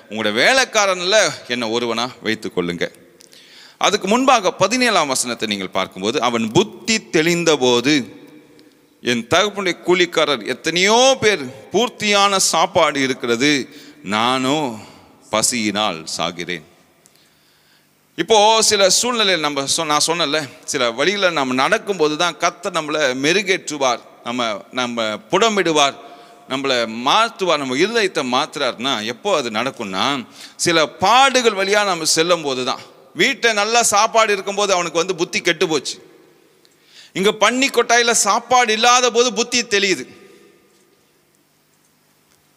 உங்களுடைய வேலைக்காரன் அல்ல, என்னை ஒருவனா வைத்துக் கொள்ளுங்க. அதுக்கு முன்பாக 17ஆம் வசனத்தை நீங்கள் பார்க்கும்போது, அவன் புத்தி தெளிந்த போது, என் தகப்பனுடைய கூலிக்காரர் எத்தனையோ பேர், பூர்த்தியான சாப்பாடு இருக்கிறது, நானோ பசியினால் சாகிறேன். இப்போ சில சூழ்நிலையில் நான் சொன்னல, சில வழியில் நம்ம நடக்கும்போது தான் கர்த்தர் நம்மளை மெருகேற்றுவார், நம்ம புடமிடுவார், நம்மளை மாற்றுவார், நம்ம இருதயத்தை மாற்றுறாருன்னா எப்போ அது நடக்கும்னா, சில பாடுகள் வழியாக நம்ம செல்லும் போது தான். வீட்டில் நல்லா சாப்பாடு இருக்கும்போது அவனுக்கு புத்தி கெட்டு போச்சு. இங்கே பன்னி கொட்டாயில் சாப்பாடு இல்லாத போது புத்தி தெளியுது.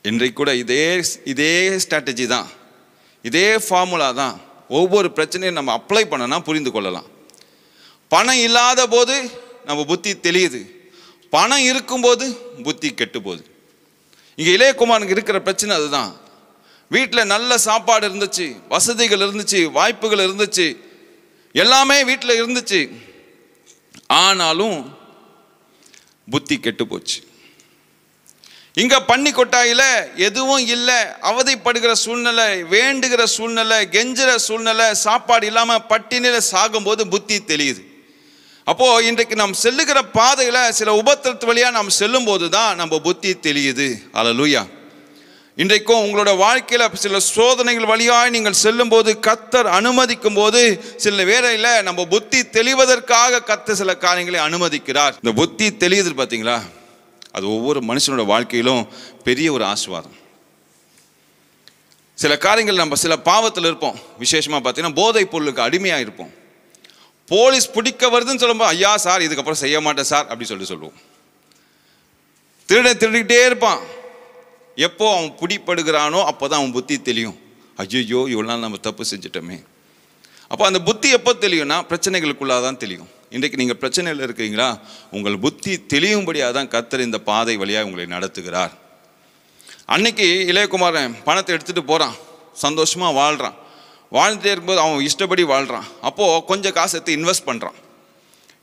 இன்றைக்கு கூட இதே ஸ்ட்ராட்டஜி தான், இதே ஃபார்முலா தான். ஒவ்வொரு பிரச்சனையும் நம்ம அப்ளை பண்ணனா புரிந்து கொள்ளலாம். பணம் இல்லாத போது நம்ம புத்தி தெளியுது, பணம் இருக்கும்போது புத்தி கெட்டு போகுது. இங்கே இளையகுமாரனுக்கு இருக்கிற பிரச்சனை அதுதான். வீட்டில் நல்ல சாப்பாடு இருந்துச்சு, வசதிகள் இருந்துச்சு, வாய்ப்புகள் இருந்துச்சு, எல்லாமே வீட்டில் இருந்துச்சு, ஆனாலும் புத்தி கெட்டு போச்சு. இங்க பன்னி கொட்டாயில எதுவும் இல்லை, அவதிப்படுகிற சூழ்நிலை, வேண்டுகிற சூழ்நிலை, கெஞ்சுற சூழ்நிலை, சாப்பாடு இல்லாம பட்டினில சாகும்போது புத்தி தெளியுது. அப்போ இன்றைக்கு நாம் செல்லுகிற பாதையில சில உபத்திரத்து வழியா நாம் செல்லும் போதுதான் நம்ம புத்தி தெளியுது. அல்லேலூயா. இன்றைக்கும் உங்களோட வாழ்க்கையில சில சோதனைகள் வழியாய் நீங்கள் செல்லும் போது, கர்த்தர் அனுமதிக்கும் போது, சில வேளையில நம்ம புத்தி தெளிவதற்காக கர்த்தர் சில காரியங்களை அனுமதிக்கிறார். இந்த புத்தி தெளியுது பார்த்தீங்களா, அது ஒவ்வொரு மனுஷனோட வாழ்க்கையிலும் பெரிய ஒரு ஆசீர்வாதம். சில காரியங்கள் நம்ம சில பாவத்தில் இருப்போம், விசேஷமாக பார்த்தீங்கன்னா போதை பொருளுக்கு அடிமையாக இருப்போம். போலீஸ் பிடிக்க வருதுன்னு சொல்லும்போது, ஐயா சார் இதுக்கப்புறம் செய்ய மாட்டேன் சார் அப்படி சொல்லுவோம். திருடிக்கிட்டே இருப்பான். எப்போ அவன் பிடிப்படுகிறானோ அப்போதான் அவன் புத்தி தெளியும். ஐயோ இவ்வளோ நாள் நம்ம தப்பு செஞ்சிட்டோமே. அப்போ அந்த புத்தி எப்போ தெளியும்னா, பிரச்சனைகளுக்குள்ளாக தான் தெளியும். இன்றைக்கு நீங்கள் பிரச்சனையில் இருக்கிறீங்களா, உங்கள் புத்தி தெளியும்படியாக தான் கர்த்தர் இந்த பாதை வழியாக உங்களை நடத்துகிறார். அன்னைக்கு இளையகுமாரன் பணத்தை எடுத்துகிட்டு போகிறான், சந்தோஷமாக வாழ்கிறான். வாழ்ந்துட்டே இருக்கும்போது அவன் இஷ்டப்படி வாழ்கிறான். அப்போது கொஞ்சம் காசு எடுத்து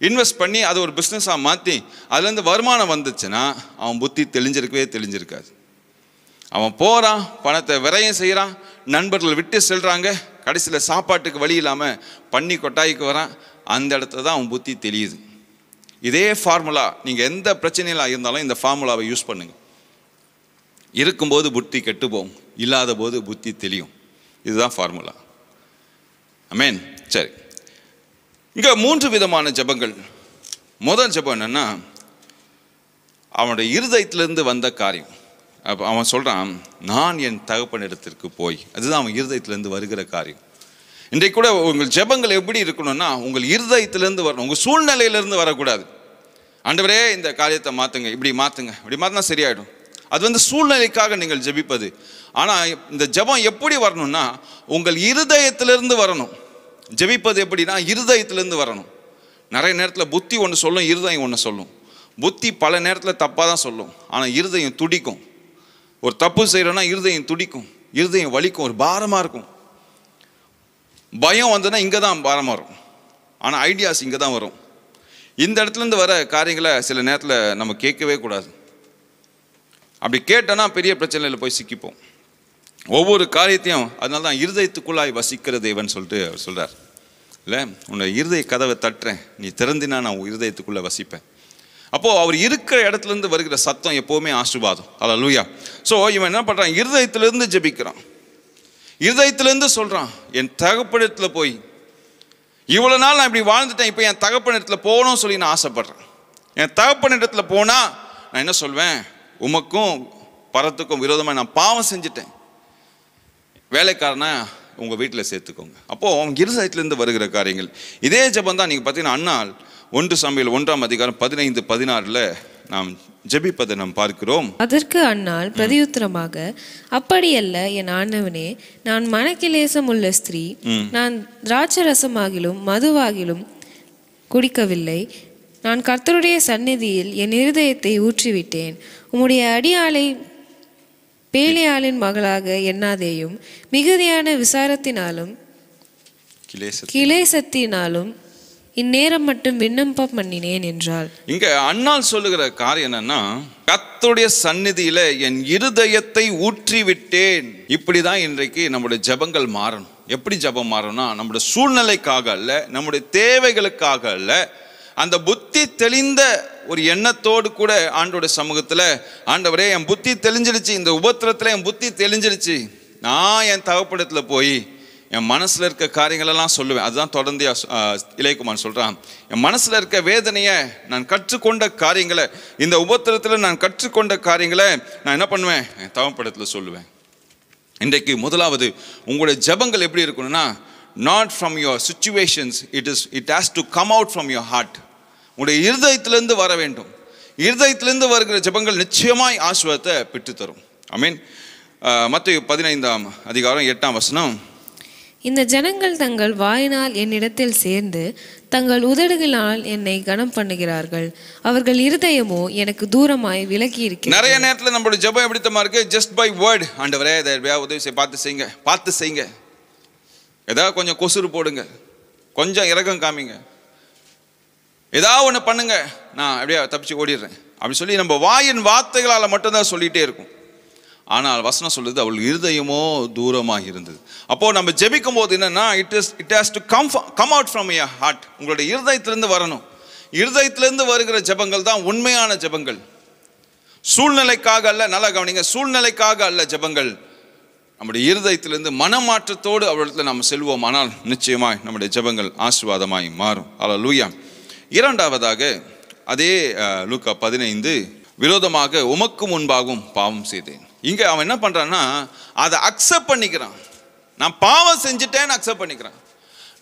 இன்வெஸ்ட் பண்ணி அதை ஒரு பிஸ்னஸாக மாற்றி அதுலேருந்து வருமானம் வந்துச்சுன்னா அவன் புத்தி தெளிஞ்சிருக்காது. அவன் போகிறான், பணத்தை விரயம் செய்கிறான், நண்பர்கள் விட்டு செல்கிறாங்க, கடைசியில் சாப்பாட்டுக்கு வழி இல்லாமல் பன்னி கொட்டாய்க்கு வரான். அந்த இடத்துல தான் அவன் புத்தி தெளியுது. இதே ஃபார்முலா நீங்கள் எந்த பிரச்சனையில் இருந்தாலும் இந்த ஃபார்முலாவை யூஸ் பண்ணுங்க. இருக்கும்போது புத்தி கெட்டு போகும், இல்லாத போது புத்தி தெளியும். இதுதான் ஃபார்முலா. ஆமென். சரி, இங்கே 3 விதமான ஜெபங்கள். முதல் ஜெபம் என்னன்னா, அவனுடைய இருதயத்திலிருந்து வந்த காரியம். அப்போ அவன் சொல்கிறான், நான் என் தகப்பனிடத்திற்கு போய். அதுதான் அவன் இருதயத்திலேருந்து வருகிற காரியம். இன்றைக்கு கூட உங்கள் ஜெபங்கள் எப்படி இருக்கணும்னா, உங்கள் இருதயத்திலேருந்து வரணும், உங்கள் சூழ்நிலையிலேருந்து வரக்கூடாது. ஆண்டவரே இந்த காரியத்தை மாற்றுங்க, இப்படி மாற்றினா சரியாயிடும். அது சூழ்நிலைக்காக நீங்கள் ஜெபிப்பது. ஆனால் இந்த ஜெபம் எப்படி வரணும்னா, உங்கள் இருதயத்திலிருந்து வரணும். ஜெபிப்பது எப்படின்னா, இருதயத்திலேருந்து வரணும். நிறைய நேரத்தில் புத்தி ஒன்று சொல்லும், இருதயம் ஒன்று சொல்லும். புத்தி பல நேரத்தில் தப்பாக தான் சொல்லும், ஆனால் இருதயம் துடிக்கும். ஒரு தப்பு செய்கிறோன்னா இருதயம் துடிக்கும், இருதயம் வலிக்கும், ஒரு பாரமாக இருக்கும். பயம் வந்ததுன்னா இங்கே தான் பாரமாக இருக்கும், ஆனால் ஐடியாஸ் இங்கே தான் வரும். இந்த இடத்துலேருந்து வர காரியங்களை சில நேரத்தில் நம்ம கேட்கவே கூடாது. அப்படி கேட்டோன்னா பெரிய பிரச்சனையில் போய் சிக்கிப்போம். ஒவ்வொரு காரியத்தையும், அதனால தான் இருதயத்துக்குள்ளாய் வசிக்கிற தேவன் சொல்லிட்டு அவர் சொல்கிறார் இல்லை, உன்னை இருதய கதவை தட்டுறேன், நீ திறந்தினா நான் உன் இருதயத்துக்குள்ளே வசிப்பேன். அப்போது அவர் இருக்கிற இடத்துலேருந்து வருகிற சத்தம் எப்போவுமே ஆசீர்வாதம். அல்லேலூயா. ஸோ இவன் என்ன பண்ணுறான், இருதயத்திலேருந்து ஜெபிக்கிறான், இருதயத்திலேருந்து சொல்கிறான், என் தகப்பனிடத்தில் போய் இவ்வளோ நாள் நான் இப்படி வாழ்ந்துட்டேன், இப்போ என் தகப்பனிடத்தில் போகணும்னு சொல்லி நான் ஆசைப்பட்றேன். என் தகப்பனிடத்தில் போனால் நான் என்ன சொல்வேன், உமக்கும் பரத்துக்கும் விரோதமாக நான் பாவம் செஞ்சுட்டேன், வேலைக்காரனை உங்கள் வீட்டில் சேர்த்துக்கோங்க. அப்போது அவங்க இருதயத்திலேருந்து வருகிற காரியங்கள். இதே ஜெபம் தான் நீங்கள் பார்த்தீங்கன்னா அன்னாள் 1 சாமுவேல் 1:15-16 நாம் ஜெபிப்பதை நாம் பார்க்கிறோம். அதற்கு அன்னாள் பிரதியுத்தரமாக, அப்படியல்ல என் ஆண்டவனே, நான் மனக்கிலேசம் உள்ள ஸ்திரீ, நான் திராட்சரசமாகிலும் மதுவாகிலும் குடிக்கவில்லை. நான் கர்த்தருடைய சந்நிதியில் என் இருதயத்தை ஊற்றிவிட்டேன். உம்முடைய அடியாளை பேலியாளின் மகளாக எண்ணாதேயும், மிகுதியான விசாரத்தினாலும் கிலேசத்தினாலும் இந்நேரம் மட்டும் விண்ணப்பம் பண்ணினேன் என்றாள். இங்க அன்னாள் சொல்லுகிற காரியம் என்னன்னா, கர்த்தருடைய சந்நிதியில என் இருதயத்தை ஊற்றி விட்டேன். இப்படிதான் இன்றைக்கு நம்முடைய ஜெபங்கள் மாறணும். எப்படி ஜெபம் மாறணும்னா, நம்முடைய சூழ்நிலைக்காக அல்ல, நம்முடைய தேவைகளுக்காக அல்ல, அந்த புத்தி தெளிந்த ஒரு எண்ணத்தோடு கூட ஆண்டோட சமூகத்துல, ஆண்டவரே என் புத்தி தெளிஞ்சிடுச்சு, இந்த உபத்திரத்துல என் புத்தி தெளிஞ்சிடுச்சு, நான் என் தகப்படத்துல போய் என் மனசுல இருக்க காரியங்களெல்லாம் சொல்லுவேன். அதுதான் தொடர்ந்து இளையகுமார் சொல்றான், என் மனசுல இருக்க வேதனையை, நான் கற்றுக்கொண்ட காரியங்களை, இந்த உபத்திரத்துல நான் கற்றுக்கொண்ட காரியங்களை நான் என்ன பண்ணுவேன், என் தகப்படத்துல சொல்லுவேன். இன்றைக்கு முதலாவது உங்களுடைய ஜெபங்கள் எப்படி இருக்கணும்னா, not from your situations, it has to come out from your heart. உங்களுடைய இருதயத்திலிருந்து வர வேண்டும். இருதயத்திலிருந்து வருகிற ஜெபங்கள் நிச்சயமாய் ஆசீர்வாதத்தை பெற்றுத்தரும். ஆமென். மத்தேயு 15:8 இந்த ஜனங்கள் தங்கள் வாயினால் என்னிடத்தில் சேர்ந்து தங்கள் உதடுகளால் என்னை கனம் பண்ணுகிறார்கள், அவர்கள் இருதயமோ எனக்கு தூரமாய் விலகி இருக்கிறது. நிறைய நேரத்தில் நம்மளுடைய ஜெபம் எப்படித்தமா இருக்கு, ஜஸ்ட் பை வேர்ட், ஆண்டவரே உதவி செய்ய, பார்த்து செய்யுங்க, ஏதாவது கொஞ்சம் கொசுறு போடுங்க, கொஞ்சம் இரக்கம் காமிங்க, ஏதாவது ஒன்று பண்ணுங்க, நான் அப்படியே தப்பிச்சு ஓடிடுறேன் அப்படி சொல்லி நம்ம வாயின் வார்த்தைகளால் மட்டும்தான் சொல்லிகிட்டே இருக்கும். ஆனால் வசனம் சொல்லுது, அவள் இருதயமோ தூரமாக இருந்தது. அப்போ நம்ம ஜெபிக்கும் போது என்னன்னா, it has to come out from your heart. உங்களுடைய இருதயத்திலிருந்து வரணும். இருதயத்திலிருந்து வருகிற ஜெபங்கள் தான் உண்மையான ஜெபங்கள். சூழ்நிலைக்காக அல்ல, நல்லா கவனிங்க, சூழ்நிலைக்காக அல்ல ஜெபங்கள். நம்முடைய இருதயத்திலிருந்து மனமாற்றத்தோடு அவரிடத்தில் நாம் செல்வோம், ஆனால் நிச்சயமாய் நம்முடைய ஜெபங்கள் ஆசீர்வாதமாய் மாறும். அல்லேலூயா. இரண்டாவதாக அதே லூக்கா 15, விரோதமாக உமக்கு முன்பாகவும் பாவம் செய்தேன். இங்க அவன் என்ன பண்றான்னா, அதை அக்செப்ட் பண்ணிக்கிறான். நான் பாவம் செஞ்சுட்டேன்னு அக்செப்ட் பண்ணிக்கிறான்.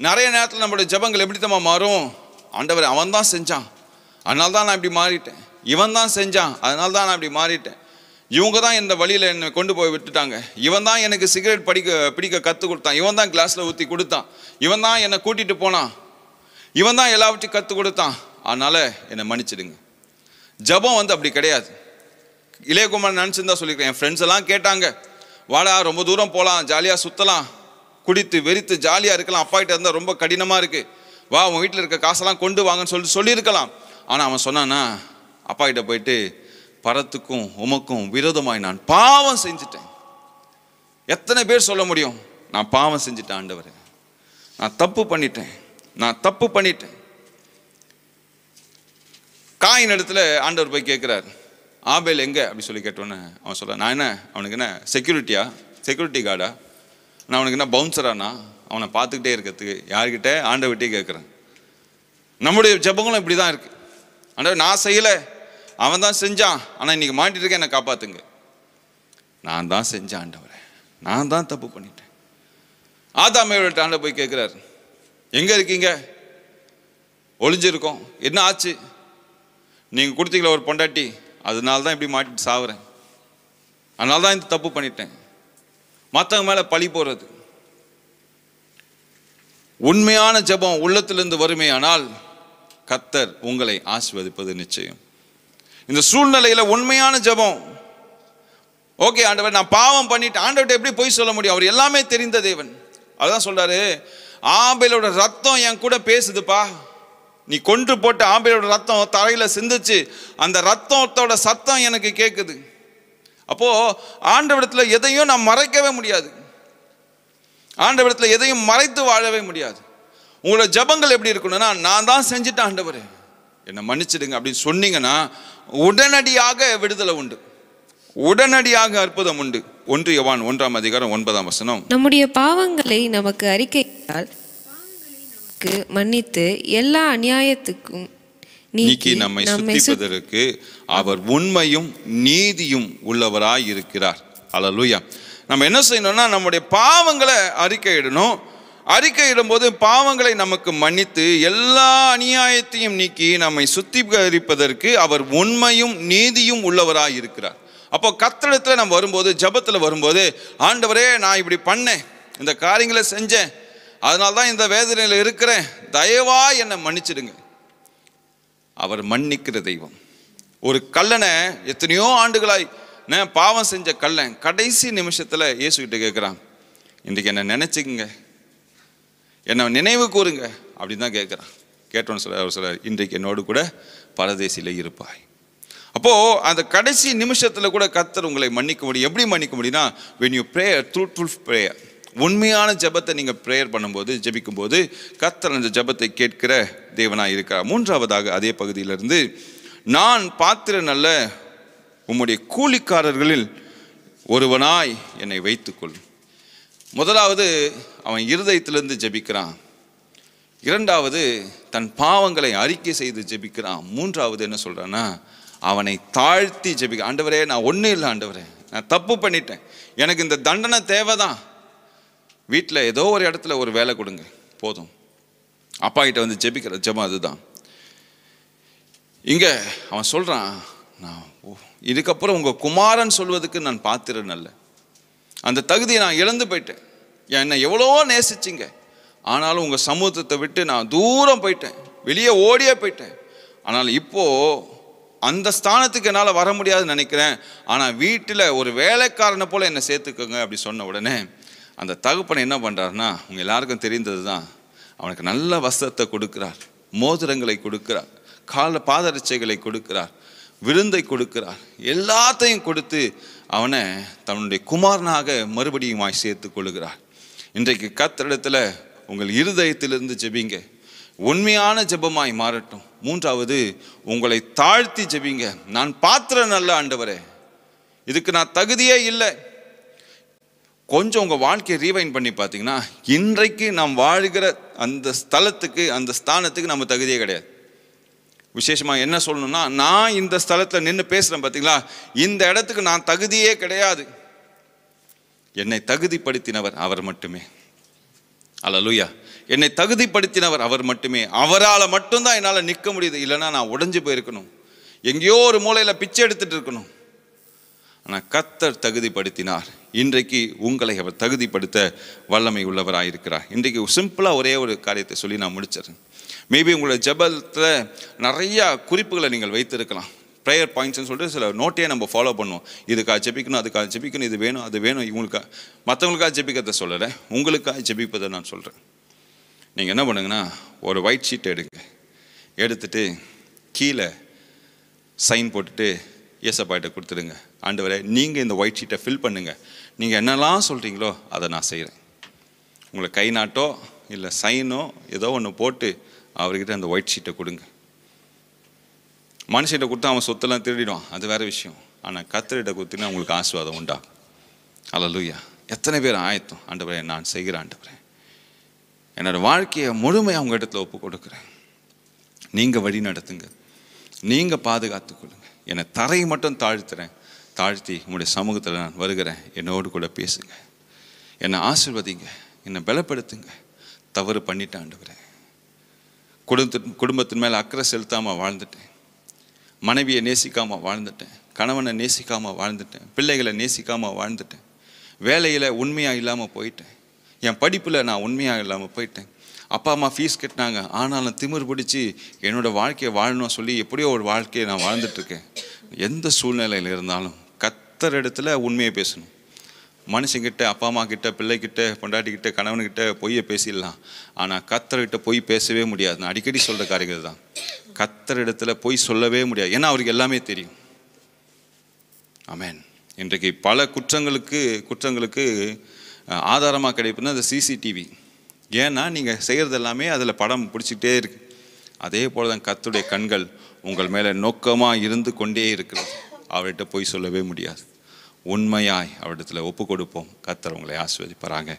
நிறைய நேரத்தில் நம்மளுடைய ஜெபங்கள் எப்படித்தமா மாறும், ஆண்டவர் அவன் தான் செஞ்சான் அதனால தான் நான் இப்படி மாறிட்டேன், இவன் தான் செஞ்சான் அதனால தான் நான் இப்படி மாறிட்டேன், இவங்க தான் இந்த வழியில் என்னை கொண்டு போய் விட்டுட்டாங்க, இவன் தான் எனக்கு சிகரெட் பிடிக்க கற்றுக் கொடுத்தான், இவன் தான் கிளாஸில் ஊற்றி கொடுத்தான், இவன் தான் என்னை கூட்டிகிட்டு போனான், இவன் தான் எல்லாவற்றையும் கற்றுக் கொடுத்தான், அதனால் என்னை மன்னிச்சிடுங்க. ஜெபம் அப்படி கிடையாது. இளையகுமார் நினச்சிருந்தா சொல்லியிருக்கேன், என் ஃப்ரெண்ட்ஸ் எல்லாம் கேட்டாங்க, வாடா ரொம்ப தூரம் போகலாம், ஜாலியாக சுற்றலாம், குடித்து வெறித்து ஜாலியாக இருக்கலாம், அப்பா கிட்ட இருந்தால் ரொம்ப கடினமாக இருக்குது, வா உன் வீட்டில் இருக்க காசெல்லாம் கொண்டு வாங்கன்னு சொல்லியிருக்கலாம். ஆனால் அவன் சொன்னான்னா, அப்பா கிட்ட போயிட்டு, பரத்துக்கும் உமக்கும் விரோதமாய் நான் பாவம் செஞ்சுட்டேன். எத்தனை பேர் சொல்ல முடியும், நான் பாவம் செஞ்சுட்டேன் ஆண்டவரே, நான் தப்பு பண்ணிட்டேன். காயின் இடத்துல ஆண்டவர் போய் கேட்குறாரு, ஆபேல் எங்கே அப்படி சொல்லி கேட்டோன்னே அவன் சொல்ல, நான் என்ன அவனுக்கு என்ன செக்யூரிட்டி கார்டா, நான் அவனுக்கு என்ன பவுன்சரானா அவனை பார்த்துக்கிட்டே இருக்கிறதுக்கு, யார்கிட்ட, ஆண்டவர்கிட்டே கேட்குறேன். நம்முடைய ஜெபங்களும் இப்படி தான் இருக்குது. ஆண்டவர் நான் செய்யலை, அவன் தான் செஞ்சான், ஆனால் இன்றைக்கி மாட்டிட்டு இருக்கேன், என்னை காப்பாற்றுங்க. நான் தான் செஞ்சேன் ஆண்டவரே, நான் தான் தப்பு பண்ணிட்டேன். ஆதாமேவிட்ட ஆண்டவர் போய் கேட்குறாரு, எங்கே இருக்கீங்க, ஒளிஞ்சிருக்கோம், என்ன ஆச்சு, நீங்கள் கொடுத்தீங்களா ஒரு பொண்டாட்டி, அதனால தான் இப்படி மாட்டிட்டு சாவுறேன், அதனால தான் இந்த தப்பு பண்ணிட்டேன். மற்றவங்க மேலே பழி போடுறது. உண்மையான ஜெபம் உள்ளத்திலிருந்து வருமே ஆனால் கர்த்தர் உங்களை ஆசீர்வதிப்பது நிச்சயம். இந்த சூழ்நிலையில் உண்மையான ஜெபம். ஓகே ஆண்டவர், நான் பாவம் பண்ணிட்டேன். ஆண்டவர்கிட்ட எப்படி போய் சொல்ல முடியும்? அவர் எல்லாமே தெரிந்த தேவன். அதுதான் சொல்றாரு, ஆபேலோட ரத்தம் என் கூட பேசுதுப்பா. நீ கொன்று போட்ட ஆபேலோட ரத்தம் தரையில சிந்துச்சு, அந்த ரத்தத்தோட சத்தம் எனக்கு கேட்குது. அப்போ ஆண்டவரிடத்துல எதையும் நான் மறைக்கவே முடியாது. ஆண்டவரிடத்துல எதையும் மறைத்து வாழவே முடியாது. உங்களோட ஜபங்கள் எப்படி இருக்கணும்னா, நான் தான் செஞ்சுட்டேன் ஆண்டவரே, என்னை மன்னிச்சிடுங்க அப்படின்னு சொன்னீங்கன்னா உடனடியாக விடுதலை உண்டு, உடனடியாக அற்புதம் உண்டு. 1 யோவான் 1:9 நம்முடைய பாவங்களை நமக்கு அறிக்கையிட்டால் நமக்கு மன்னித்து எல்லா அநியாயத்துக்கும் நீக்கி நம்மை சுத்திப்பதற்கு அவர் உண்மையும் நீதியும் உள்ளவராய் இருக்கிறார். அல்லேலூயா. நம்ம என்ன செய்யணும்னா, நம்முடைய பாவங்களை அறிக்கையிடணும். அறிக்கையிடும் போது பாவங்களை நமக்கு மன்னித்து எல்லா அநியாயத்தையும் நீக்கி நம்மை சுத்திகரிப்பதற்கு அவர் உண்மையும் நீதியும் உள்ளவராய் இருக்கிறார். அப்போ கர்த்தரிடத்துல நம்ம வரும்போது, ஜபத்தில் வரும்போது, ஆண்டவரே நான் இப்படி பண்ணேன், இந்த காரியங்களை செஞ்சேன், அதனால தான் இந்த வேதனையில் இருக்கிறேன், தயவா என்னை மன்னிச்சிடுங்க. அவர் மன்னிக்கிற தெய்வம். ஒரு கல்லனை எத்தனையோ ஆண்டுகளாய் பாவம் செஞ்ச கல்லன் கடைசி நிமிஷத்தில் இயேசுகிட்ட கேட்குறான், இன்றைக்கு என்னை நினைச்சுக்குங்க, என்னை நினைவு கூறுங்க அப்படின்னு தான் கேட்குறான். கேட்டோன்னு அவர் சொல்றார், இன்றைக்கு என்னோடு கூட பரதேசியில் இருப்பாய். அப்போது அந்த கடைசி நிமிஷத்தில் கூட கர்த்தர் உங்களை மன்னிக்க முடியும். எப்படி மன்னிக்க முடியும்னா, when you pray a truthful prayer, உண்மையான ஜபத்தை நீங்கள் ப்ரேயர் பண்ணும்போது, ஜபிக்கும்போது கர்த்தர் அந்த ஜபத்தை கேட்கிற தேவனாக இருக்கிறார். 3ஆவதாக அதே பகுதியிலிருந்து, நான் பாத்திரன் அல்ல, உம்முடைய கூலிக்காரர்களில் ஒருவனாய் என்னை வைத்துக்கொள். முதலாவது அவன் இருதயத்திலிருந்து ஜபிக்கிறான். 2வது தன் பாவங்களை அறிக்கை செய்து ஜபிக்கிறான். 3வது என்ன சொல்றான்னா, அவனை தாழ்த்தி ஜபிக்க. ஆண்டவரே நான் ஒன்றும் இல்லை ஆண்டவரே, நான் தப்பு பண்ணிட்டேன், எனக்கு இந்த தண்டனை தேவைதான், வீட்டில் ஏதோ ஒரு இடத்துல ஒரு வேலை கொடுங்க போதும். அப்பா கிட்ட வந்து ஜெபிக்கிற ஜெபம் அதுதான். இங்கே அவன் சொல்கிறான், நான் இதுக்கப்புறம் உங்கள் குமாரன் சொல்வதுக்கு நான் பாத்திரன் அல்ல, அந்த தகுதியை நான் இழந்து போயிட்டேன். என்னை எவ்வளோ நேசிச்சிங்க, ஆனாலும் உங்கள் சமூகத்தை விட்டு நான் தூரம் போயிட்டேன், வெளியே ஓடியே போயிட்டேன். ஆனால் இப்போது அந்த ஸ்தானத்துக்கு என்னால் வர முடியாதுன்னு நினைக்கிறேன், ஆனால் வீட்டில் ஒரு வேலைக்காரனை போல் என்னை சேர்த்துக்கோங்க அப்படி சொன்ன உடனே அந்த தகப்பனை என்ன பண்ணுறாருன்னா, உங்கள் எல்லாருக்கும் தெரிந்தது தான், அவனுக்கு நல்ல வஸ்திரத்தை கொடுக்கிறார், மோதிரங்களை கொடுக்கிறார், பாதரட்சைகளை கொடுக்கிறார், விருந்தை கொடுக்கிறார், எல்லாத்தையும் கொடுத்து அவனை தன்னுடைய குமாரனாக மறுபடியும் சேர்த்து கொள்ளுகிறார். இன்றைக்கு கர்த்தரிடத்தில் உங்கள் இருதயத்திலிருந்து ஜெபிங்க, உண்மையான ஜெபமாய் மாறட்டும். 3வது உங்களை தாழ்த்தி ஜெபிங்க. நான் பாத்திரன் அல்ல ஆண்டவரே, இதுக்கு நான் தகுதியே இல்லை. கொஞ்சம் உங்கள் வாழ்க்கையை ரீவைண்ட் பண்ணி பார்த்தீங்கன்னா, இன்றைக்கு நாம் வாழ்கிற அந்த ஸ்தலத்துக்கு, அந்த ஸ்தானத்துக்கு நம்ம தகுதியே கிடையாது. விசேஷமாக என்ன சொல்லணும்னா, நான் இந்த ஸ்தலத்தில் நின்று பேசுகிறேன் பார்த்தீங்களா, இந்த இடத்துக்கு நான் தகுதியே கிடையாது. என்னை தகுதிப்படுத்தினவர் அவர் மட்டுமே. அல்லேலூயா. என்னை தகுதிப்படுத்தினவர் அவர் மட்டுமே. அவரால் மட்டும்தான் என்னால் நிற்க முடியுது. இல்லைன்னா நான் உடைஞ்சு போயிருக்கணும், எங்கேயோ ஒரு மூலையில் பிச்சை எடுத்துட்டு இருக்கணும். ஆனால் கர்த்தர் தகுதிப்படுத்தினார். இன்றைக்கு உங்களை அவர் தகுதிப்படுத்த வல்லமை உள்ளவராயிருக்கிறார். இன்றைக்கு சிம்பிளாக ஒரே ஒரு காரியத்தை சொல்லி நான் முடிச்சிடுறேன். மேபி உங்களோட ஜெபத்தில் நிறையா குறிப்புகளை நீங்கள் வைத்திருக்கலாம். ப்ரேயர் பாயிண்ட்ஸ்னு சொல்லிட்டு சில நோட்டையே நம்ம ஃபாலோ பண்ணுவோம். இதுக்காக ஜெபிக்கணும், அதுக்காக ஜெபிக்கணும், இது வேணும், அது வேணும். இவங்களுக்காக, மற்றவங்களுக்காக ஜெபிக்கிறத சொல்லலை, உங்களுக்காக ஜெபிப்பதை நான் சொல்கிறேன். நீங்கள் என்ன பண்ணுங்கன்னா, ஒரு ஒயிட் ஷீட் எடுங்க, எடுத்துட்டு கீழே சைன் போட்டுட்டு ஏசப்பாட்ட கொடுத்துடுங்க. ஆண்டவரே, நீங்கள் இந்த ஒயிட் ஷீட்டை ஃபில் பண்ணுங்கள், நீங்கள் என்னெல்லாம் சொல்கிறீங்களோ அதை நான் செய்கிறேன். உங்களை கை நாட்டோ இல்லை சைனோ ஏதோ ஒன்று போட்டு அவர்கிட்ட அந்த ஒயிட் ஷீட்டை கொடுங்க. மனுஷிட்ட கொடுத்தா அவன் சொத்தெல்லாம் திருடிடுவான், அது வேறு விஷயம். ஆனால் கர்த்தர்கிட்ட கொடுத்தீங்கன்னா உங்களுக்கு ஆசீர்வாதம் உண்டாகும். அல்லேலூயா. எத்தனை பேர் ஆயத்தம், ஆண்டவரே நான் செய்கிறேன், ஆண்டவரே என்னோட வாழ்க்கையை முழுமையாக அவங்க இடத்துல ஒப்பு கொடுக்குறேன், நீங்கள் வழி நடத்துங்க, நீங்கள் பாதுகாத்துக்கொள்ளுங்க, என்னை தரையை மட்டும் தாழ்த்தி உங்களுடைய சமூகத்தில் நான் வருகிறேன், என்னோடு கூட பேசுங்க, என்னை ஆசீர்வதிங்க, என்னை பலப்படுத்துங்க. தவறு பண்ணிட்டேன் ஆண்டவரே, குடும்பத்தின் மேலே அக்கறை செலுத்தாமல் வாழ்ந்துட்டேன், மனைவியை நேசிக்காமல் வாழ்ந்துட்டேன், கணவனை நேசிக்காமல் வாழ்ந்துட்டேன், பிள்ளைகளை நேசிக்காமல் வாழ்ந்துட்டேன், வேலையில் உண்மையாக இல்லாமல் போயிட்டேன், என் படிப்பில் நான் உண்மையாக இல்லாமல் போயிட்டேன், அப்பா அம்மா ஃபீஸ் கட்டினாங்க, ஆனாலும் திமிர் பிடிச்சி என்னோடய வாழ்க்கையை வாழணும் சொல்லி எப்படியோ ஒரு வாழ்க்கையை நான் வாழ்ந்துட்டுருக்கேன். எந்த சூழ்நிலையில் இருந்தாலும் கர்த்தர் இடத்துல உண்மையை பேசணும். மனுஷங்கிட்ட, அப்பா அம்மா கிட்ட, பிள்ளைக்கிட்ட, பொண்டாட்டிக்கிட்ட, கணவன்கிட்ட பொய்யை பேசிடலாம். ஆனால் கர்த்தர்கிட்ட பொய் பேசவே முடியாது. நான் அடிக்கடி சொல்கிற காரியங்கள் தான். கர்த்தர் இடத்துல பொய் சொல்லவே முடியாது. ஏன்னா அவருக்கு எல்லாமே தெரியும். ஆமென். இன்றைக்கு பல குற்றங்களுக்கு ஆதாரமாக கிடைப்புன்னா அந்த சிசிடிவி. ஏன்னா நீங்கள் செய்கிறது எல்லாமே அதில் படம் பிடிச்சிக்கிட்டே இருக்கு. அதே போல் தான் கர்த்தருடைய கண்கள் உங்கள் மேலே நோக்கமாக இருந்து கொண்டே இருக்கிறது. அவர்கிட்ட பொய் சொல்லவே முடியாது. உண்மையாய் அவரிடத்தில் ஒப்பு கொடுப்போம். கர்த்தர் உங்களை ஆசீர்வதிப்பாராக.